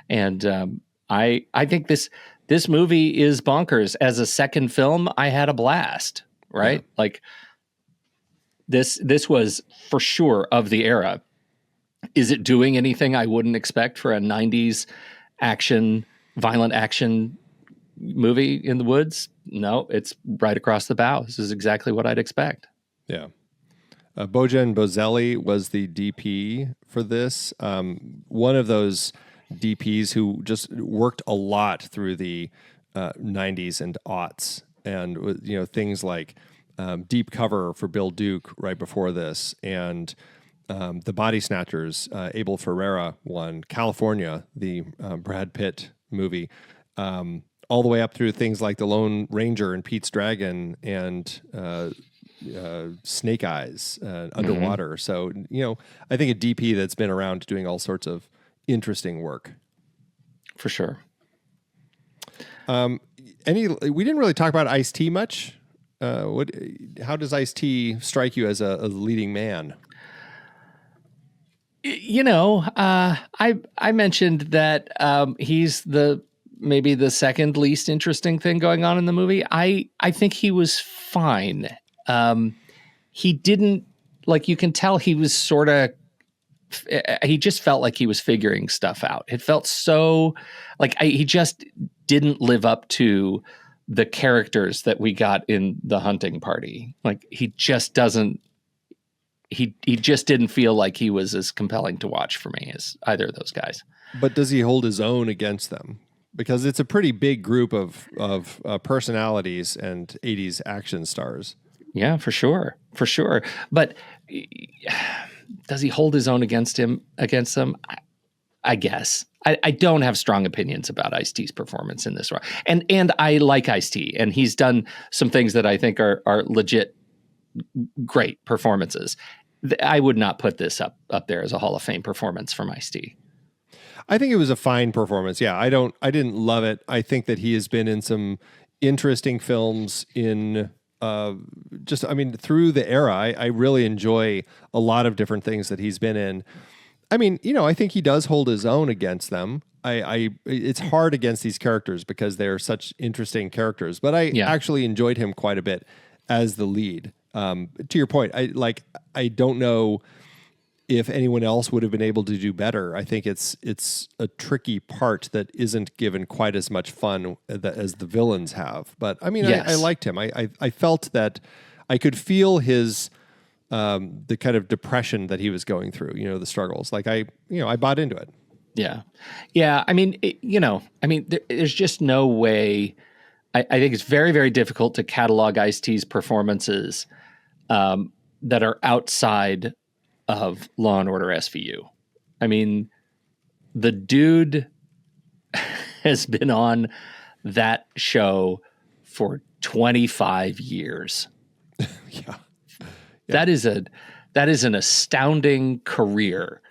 A: And I think this movie is bonkers. As a second film, I had a blast, right?
B: Yeah.
A: Like this was for sure of the era. Is it doing anything I wouldn't expect for a 90s violent action movie in the woods? No, it's right across the bow. This is exactly what I'd expect.
B: Yeah. Bojan Bozelli was the DP for this. One of those DPs who just worked a lot through the 90s and aughts, and things like Deep Cover for Bill Duke right before this, and The Body Snatchers, Abel Ferrara one, California, the Brad Pitt movie, all the way up through things like The Lone Ranger and Pete's Dragon and Snake Eyes, Underwater. So, I think a DP that's been around doing all sorts of interesting work.
A: For sure.
B: We didn't really talk about Ice-T much. How does Ice-T strike you as a leading man?
A: I mentioned that he's maybe the second least interesting thing going on in the movie. I think he was fine. He didn't, like, you can tell he was sort of, he just felt like he was figuring stuff out. It felt so like he just didn't live up to the characters that we got in The Hunting Party. Like he just doesn't, he just didn't feel like he was as compelling to watch for me as either of those guys.
B: But does he hold his own against them? Because it's a pretty big group of personalities and 80s action stars.
A: Yeah, for sure. But does he hold his own against them? I guess. I don't have strong opinions about Ice-T's performance in this one. And I like Ice-T, and he's done some things that I think are legit great performances. I would not put this up there as a Hall of Fame performance from Ice-T.
B: I think it was a fine performance. Yeah, I didn't love it. I think that he has been in some interesting films through the era. I really enjoy a lot of different things that he's been in. I mean, I think he does hold his own against them. It's hard against these characters because they're such interesting characters, but I actually enjoyed him quite a bit as the lead. To your point, I don't know if anyone else would have been able to do better. I think it's a tricky part that isn't given quite as much fun as the villains have. But I mean, yes. I liked him. I felt that I could feel his the kind of depression that he was going through. The struggles. Like I bought into it. Yeah. I mean, there's just no way. I think it's very, very difficult to catalog Ice-T's performances that are outside of Law and Order SVU. I mean, the dude has been on that show for 25 years. Yeah.
A: That is an astounding career.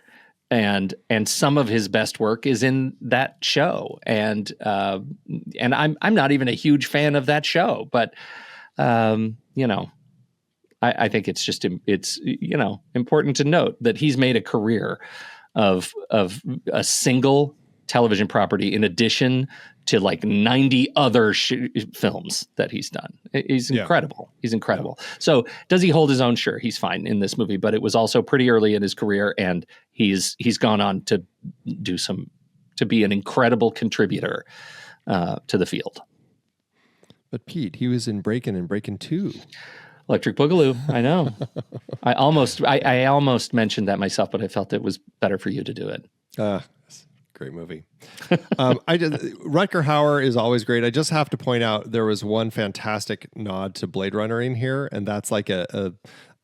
A: And some of his best work is in that show. And I'm not even a huge fan of that show, but I think it's just important to note that he's made a career of a single television property in addition to like 90 other films that he's done. He's incredible. Yeah. He's incredible. Yeah. So does he hold his own? Sure, he's fine in this movie, but it was also pretty early in his career, and he's gone on to be an incredible contributor to the field.
B: But Pete, he was in Breakin' and Breakin' 2.
A: Electric Boogaloo. I know. I almost mentioned that myself, but I felt it was better for you to do it.
B: Great movie. Rutger Hauer is always great. I just have to point out there was one fantastic nod to Blade Runner in here, and that's like a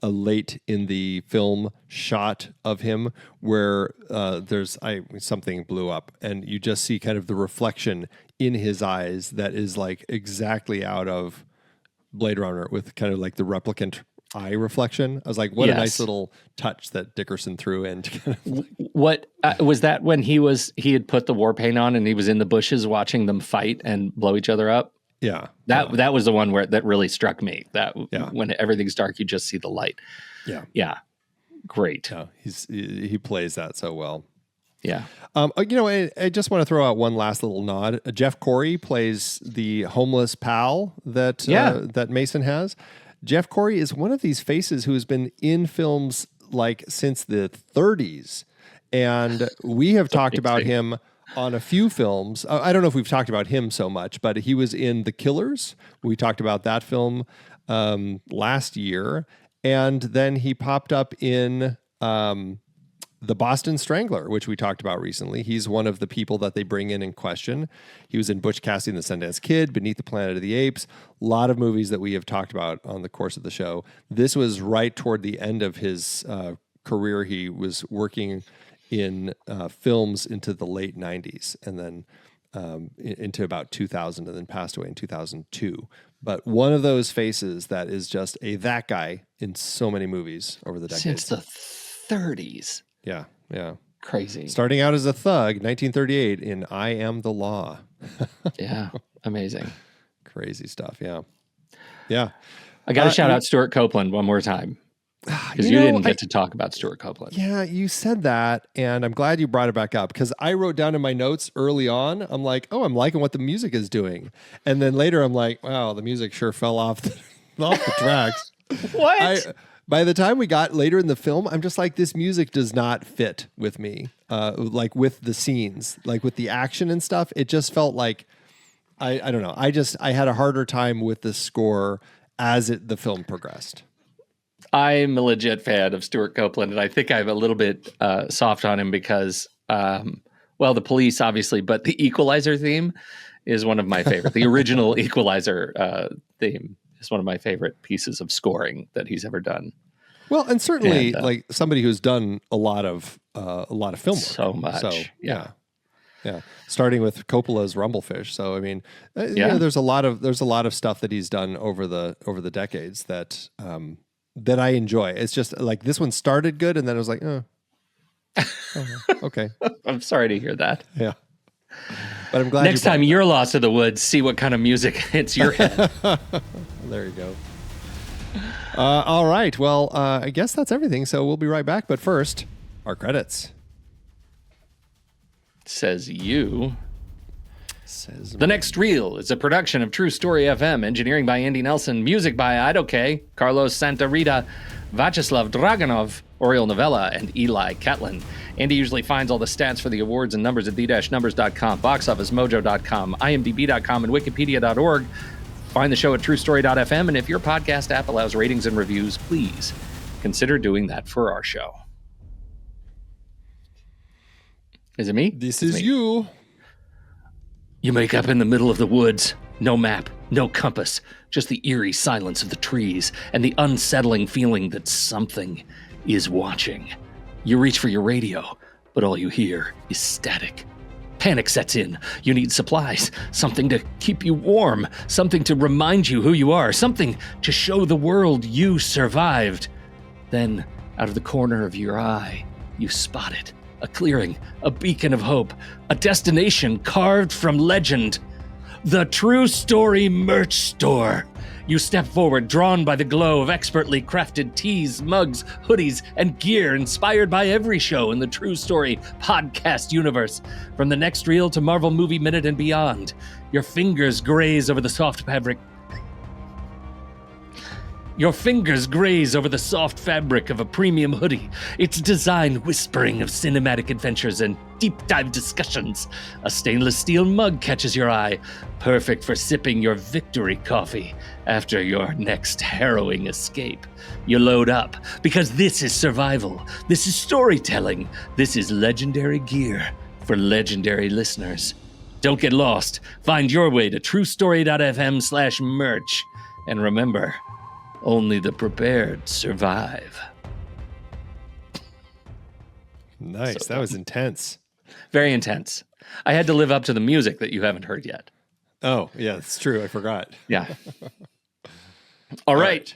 B: late in the film shot of him where something blew up, and you just see kind of the reflection in his eyes that is like exactly out of Blade Runner with kind of like the replicant eye reflection. I was like, what a nice little touch that Dickerson threw in.
A: What was that when he had put the war paint on and he was in the bushes watching them fight and blow each other up?
B: Yeah.
A: That was the one that really struck me. When everything's dark, you just see the light.
B: Yeah.
A: Yeah. Great.
B: Yeah. He plays that so well.
A: Yeah.
B: I just want to throw out one last little nod. Jeff Corey plays the homeless pal that Mason has. Jeff Corey is one of these faces who has been in films like since the 30s. And we have talked about him on a few films. I don't know if we've talked about him so much, but he was in The Killers. We talked about that film last year. And then he popped up in The Boston Strangler, which we talked about recently. He's one of the people that they bring in question. He was in Butch Cassidy and the Sundance Kid, Beneath the Planet of the Apes, a lot of movies that we have talked about on the course of the show. This was right toward the end of his career. He was working in films into the late 90s and then into about 2000 and then passed away in 2002. But one of those faces that is just that guy in so many movies over the decades.
A: Since the 30s.
B: Yeah, yeah.
A: Crazy.
B: Starting out as a thug, 1938 in I Am the Law.
A: Yeah, amazing.
B: Crazy stuff, yeah. Yeah.
A: I got to shout out Stuart Copeland one more time. Because you didn't get to talk about Stuart Copeland.
B: Yeah, you said that, and I'm glad you brought it back up, because I wrote down in my notes early on, I'm like, I'm liking what the music is doing. And then later I'm like, wow, the music sure fell off the tracks.
A: What?
B: By the time we got later in the film, I'm just like, this music does not fit with me. Like with the scenes, like with the action and stuff. It just felt like, I don't know. I had a harder time with the score as the film progressed.
A: I'm a legit fan of Stuart Copeland, and I think I'm a little bit soft on him because, The Police, obviously, but the Equalizer theme is one of my favorite. The original Equalizer theme is one of my favorite pieces of scoring that he's ever done.
B: Well, and certainly like somebody who's done a lot of film work.
A: So much. So,
B: yeah. Starting with Coppola's Rumblefish. So I mean, there's a lot of stuff that he's done over the decades that I enjoy. It's just like this one started good, and then I was like, okay.
A: I'm sorry to hear that.
B: Yeah. But I'm glad
A: next time you're lost in the woods, see what kind of music hits your head.
B: There you go. All right. Well, I guess that's everything. So we'll be right back. But first, our credits.
A: Says you. The Next Reel is a production of True Story FM, engineering by Andy Nelson, music by Ido K, Carlos Santarita, Vyacheslav Draganov, Oriol Novella, and Eli Catlin. Andy usually finds all the stats for the awards and numbers at the-numbers.com, boxofficemojo.com, imdb.com, and wikipedia.org. Find the show at truestory.fm, and if your podcast app allows ratings and reviews, please consider doing that for our show. Is it me?
B: This is you.
A: You wake up in the middle of the woods. No map, no compass, just the eerie silence of the trees and the unsettling feeling that something is watching. You reach for your radio, but all you hear is static. Panic sets in. You need supplies, something to keep you warm, something to remind you who you are, something to show the world you survived. Then, out of the corner of your eye, you spot it. A clearing, a beacon of hope, a destination carved from legend. The True Story merch store. You step forward, drawn by the glow of expertly crafted tees, mugs, hoodies, and gear inspired by every show in the True Story podcast universe. From The Next Reel to Marvel Movie Minute and beyond, your fingers graze over the soft fabric. Your fingers graze over the soft fabric of a premium hoodie, its design whispering of cinematic adventures and deep dive discussions. A stainless steel mug catches your eye, perfect for sipping your victory coffee after your next harrowing escape. You load up, because this is survival, this is storytelling, this is legendary gear for legendary listeners. Don't get lost. Find your way to truestory.fm/merch. And remember, only the prepared survive.
B: Nice. That was intense.
A: Very intense. I had to live up to the music that you haven't heard yet.
B: Oh, yeah, it's true. I forgot.
A: Yeah. All right.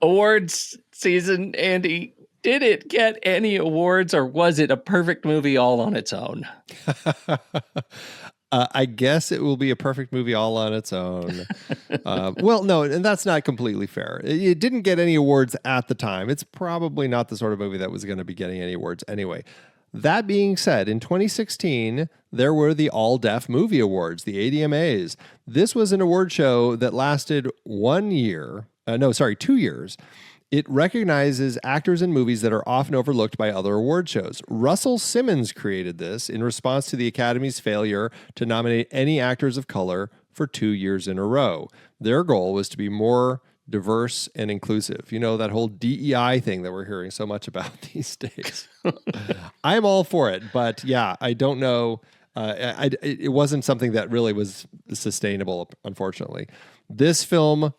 A: Awards season, Andy. Did it get any awards, or was it a perfect movie all on its own?
B: I guess it will be a perfect movie all on its own. Well, no, and that's not completely fair. It didn't get any awards at the time. It's probably not the sort of movie that was going to be getting any awards anyway. That being said, in 2016, there were the All Deaf Movie Awards, the ADMAs. This was an award show that lasted 2 years. It recognizes actors in movies that are often overlooked by other award shows. Russell Simmons created this in response to the Academy's failure to nominate any actors of color for 2 years in a row. Their goal was to be more diverse and inclusive. You know, that whole DEI thing that we're hearing so much about these days. I'm all for it, but yeah, I don't know. It wasn't something that really was sustainable, unfortunately. This film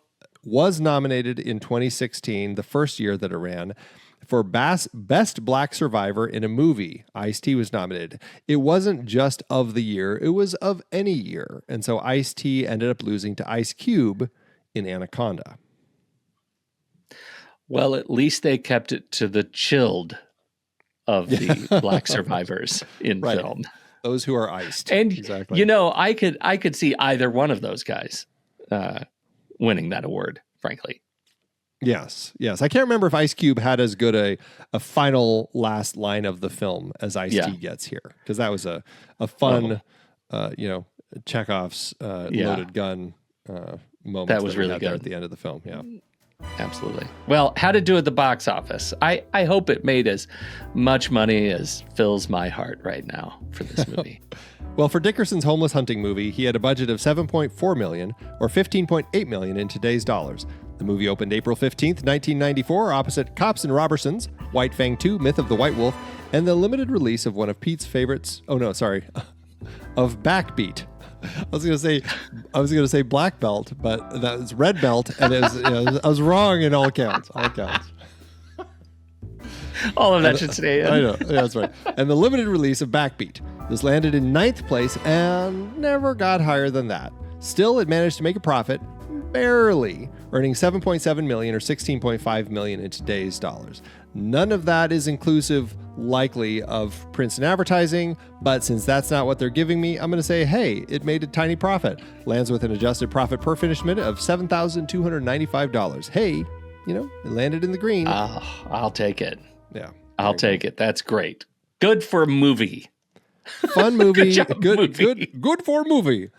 B: was nominated in 2016, the first year that it ran, for Best Black Survivor in a Movie. Ice-T was nominated. It wasn't just of the year, it was of any year. And so Ice-T ended up losing to Ice Cube in Anaconda.
A: Well, at least they kept it to the chilled of the black survivors in film.
B: Those who are iced.
A: And,
B: exactly.
A: you know, I could see either one of those guys winning that award, frankly.
B: Yes. I can't remember if Ice Cube had as good a final last line of the film as Ice-T gets here, because that was a fun, Chekhov's loaded gun moment.
A: That was really good
B: at the end of the film. Yeah.
A: Absolutely. Well, how to do at the box office? I hope it made as much money as fills my heart right now for this movie.
B: Well, for Dickerson's homeless hunting movie, he had a budget of $7.4 million or $15.8 million in today's dollars. The movie opened April 15th, 1994, opposite Cops and Robertsons, White Fang 2, Myth of the White Wolf, and the limited release of one of Pete's favorites. Oh no, sorry, of Backbeat. I was gonna say Black Belt, but that was Red Belt, and it was, I was wrong in all counts.
A: All of that should stay in.
B: I know, yeah, that's right. And the limited release of Backbeat. This landed in 9th place and never got higher than that. Still, it managed to make a profit, barely, earning $7.7 million or $16.5 million in today's dollars. None of that is inclusive, likely, of prints and advertising, but since that's not what they're giving me, I'm going to say, hey, it made a tiny profit. Lands with an adjusted profit per finished minute of $7,295. Hey, it landed in the green.
A: I'll take it.
B: Yeah.
A: I'll take it. That's great. Good for a movie.
B: Fun movie.
A: movie.
B: Good for a movie.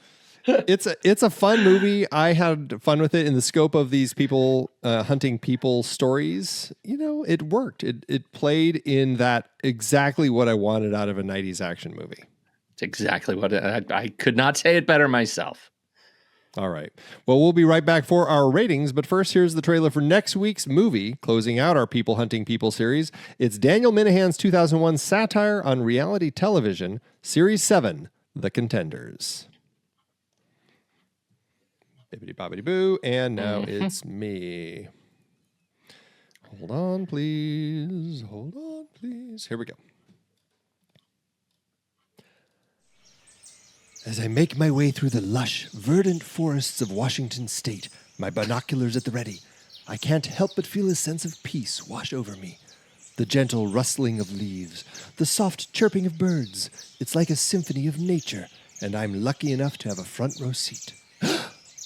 B: It's a fun movie. I had fun with it in the scope of these people hunting people stories. It worked. It played in that exactly what I wanted out of a 90s action movie.
A: It's exactly what I could not say it better myself.
B: All right. Well, we'll be right back for our ratings, but first, here's the trailer for next week's movie, closing out our People Hunting People series. It's Daniel Minahan's 2001 satire on reality television, Series 7, The Contenders. Bibbidi-bobbidi-boo, and now it's me. Hold on, please. Here we go. As I make my way through the lush, verdant forests of Washington State, my binoculars at the ready, I can't help but feel a sense of peace wash over me. The gentle rustling of leaves, the soft chirping of birds, it's like a symphony of nature, and I'm lucky enough to have a front row seat.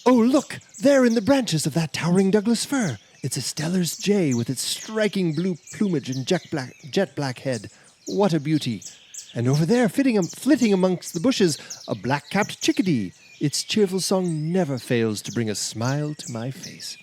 B: Oh, look, there in the branches of that towering Douglas fir. It's a Steller's jay with its striking blue plumage and jet black head. What a beauty. And over there, flitting amongst the bushes, a black-capped chickadee. Its cheerful song never fails to bring a smile to my face.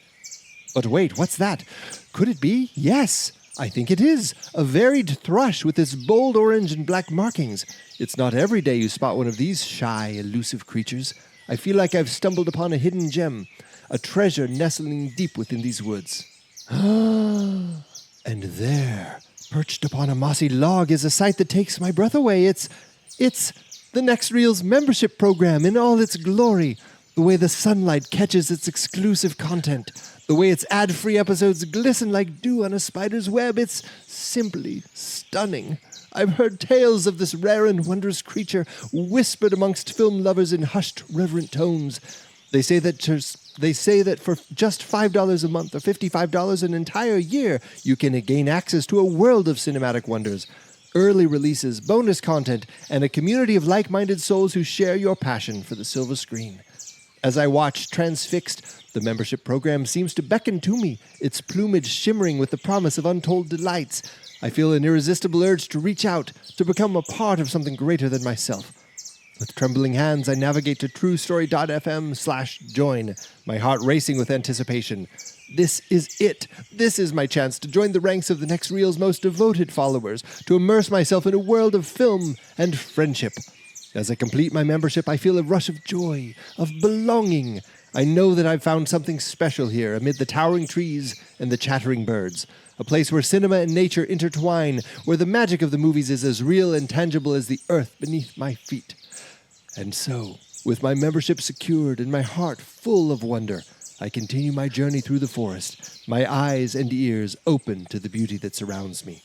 B: But wait, what's that? Could it be? Yes, I think it is. A varied thrush with its bold orange and black markings. It's not every day you spot one of these shy, elusive creatures. I feel like I've stumbled upon a hidden gem, a treasure nestling deep within these woods. And there, perched upon a mossy log, is a sight that takes my breath away. It's It's the Next Reel's membership program in all its glory. The way the sunlight catches its exclusive content. The way its ad-free episodes glisten like dew on a spider's web. It's simply stunning. I've heard tales of this rare and wondrous creature whispered amongst film lovers in hushed, reverent tones. They say that for just $5 a month or $55 an entire year, you can gain access to a world of cinematic wonders. Early releases, bonus content, and a community of like-minded souls who share your passion for the silver screen. As I watch, transfixed, the membership program seems to beckon to me, its plumage shimmering with the promise of untold delights. I feel an irresistible urge to reach out, to become a part of something greater than myself. With trembling hands, I navigate to truestory.fm/join, my heart racing with anticipation. This is it. This is my chance to join the ranks of the Next Reel's most devoted followers, to immerse myself in a world of film and friendship. As I complete my membership, I feel a rush of joy, of belonging. I know that I've found something special here amid the towering trees and the chattering birds. A place where cinema and nature intertwine, where the magic of the movies is as real and tangible as the earth beneath my feet. And so, with my membership secured and my heart full of wonder, I continue my journey through the forest, my eyes and ears open to the beauty that surrounds me.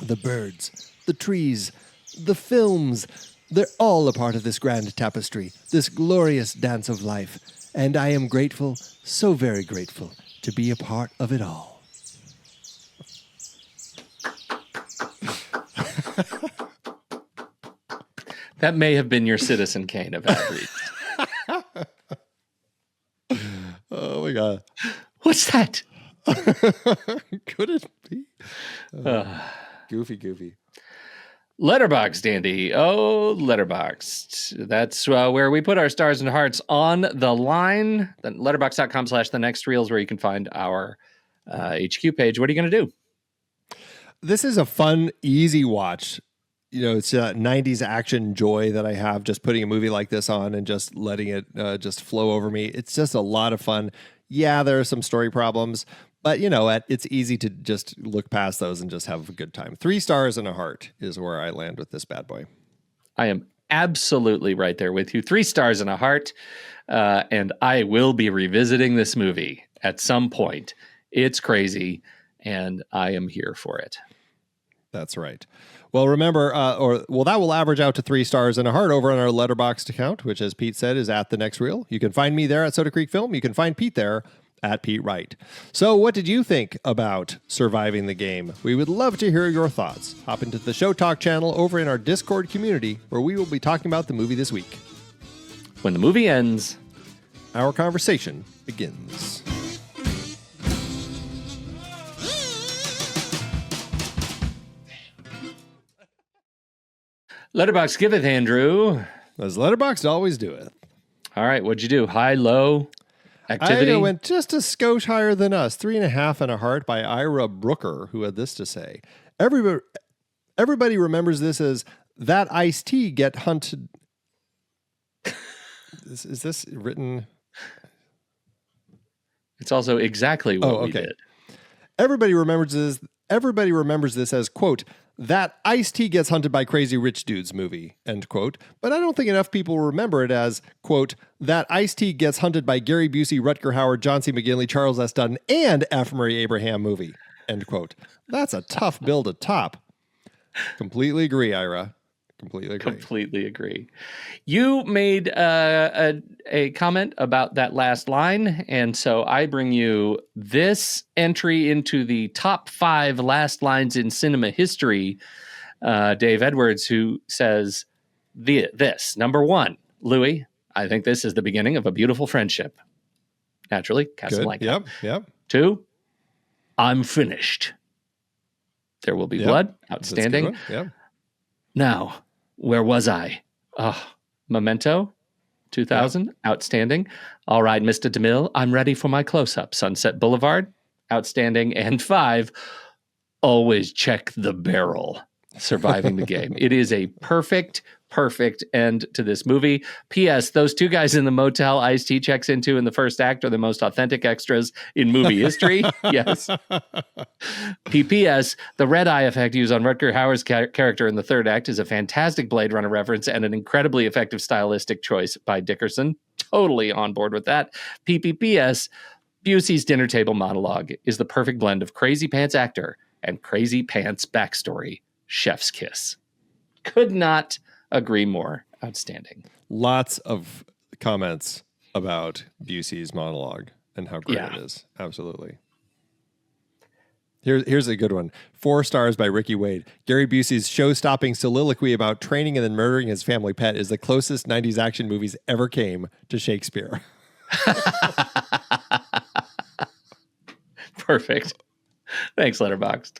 B: The birds, the trees, the films, they're all a part of this grand tapestry, this glorious dance of life, and I am grateful, so very grateful, to be a part of it all.
A: That may have been your Citizen Kane of outreach.
B: Oh my God.
A: What's that?
B: Could it be? Goofy.
A: Letterboxd, Andy. Oh, Letterboxd. That's where we put our stars and hearts on the line. Letterboxd.com/thenextreels, where you can find our HQ page. What are you going to do?
B: This is a fun, easy watch. You know, it's that 90s action joy that I have just putting a movie like this on and just letting it just flow over me. It's just a lot of fun. Yeah, there are some story problems, but, you know, it's easy to just look past those and just have a good time. 3 stars and a heart is where I land with this bad boy.
A: I am absolutely right there with you. 3 stars and a heart. And I will be revisiting this movie at some point. It's crazy, and I am here for it.
B: That's right. Well, remember, that will average out to 3 stars and a heart over on our Letterboxd account, which, as Pete said, is at The Next Reel. You can find me there at Soda Creek Film. You can find Pete there at Pete Wright. So what did you think about Surviving the Game? We would love to hear your thoughts. Hop into the Show Talk channel over in our Discord community, where we will be talking about the movie this week.
A: When the movie ends,
B: our conversation begins.
A: Letterboxd giveth, Andrew.
B: As Letterboxd always doeth.
A: All right, what'd you do? High, low, activity?
B: I went just a skosh higher than us. 3.5 and a heart by Ira Brooker, who had this to say. Everybody remembers this as that iced tea get hunted. Is this written?
A: It's also exactly what we did.
B: Everybody remembers this as, quote, that Ice-T gets hunted by crazy rich dudes movie, end quote. But I don't think enough people remember it as, quote, that Ice-T gets hunted by Gary Busey, Rutger Hauer, John C. McGinley, Charles S. Dutton, and F. Murray Abraham movie, end quote. That's a tough bill to top. Completely agree, Ira. Completely agree.
A: You made a comment about that last line, and so I bring you this entry into the top 5 last lines in cinema history. Dave Edwards, who says this, number 1, Louis, I think this is the beginning of a beautiful friendship. Naturally, Casablanca.
B: Good. Yep.
A: 2, I'm finished. There Will Be Blood. Outstanding.
B: Yep.
A: Now, where was I? Memento, 2000, outstanding. All right, Mr. DeMille, I'm ready for my close-up. Sunset Boulevard, outstanding. And 5, always check the barrel. surviving the game. It is a perfect end to this movie. P.S. Those two guys in the motel Ice-T checks into in the first act are the most authentic extras in movie history. Yes. P.P.S. The red eye effect used on Rutger Hauer's character in the third act is a fantastic Blade Runner reference and an incredibly effective stylistic choice by Dickerson. Totally on board with that. P.P.P.S. Busey's dinner table monologue is the perfect blend of crazy pants actor and crazy pants backstory. Chef's kiss. Could not agree more. Outstanding.
B: Lots of comments about Busey's monologue and how great it is. Absolutely. Here's a good one. 4 stars by Ricky Wade. Gary Busey's show-stopping soliloquy about training and then murdering his family pet is the closest 90s action movies ever came to Shakespeare.
A: Perfect. Thanks, Letterboxd.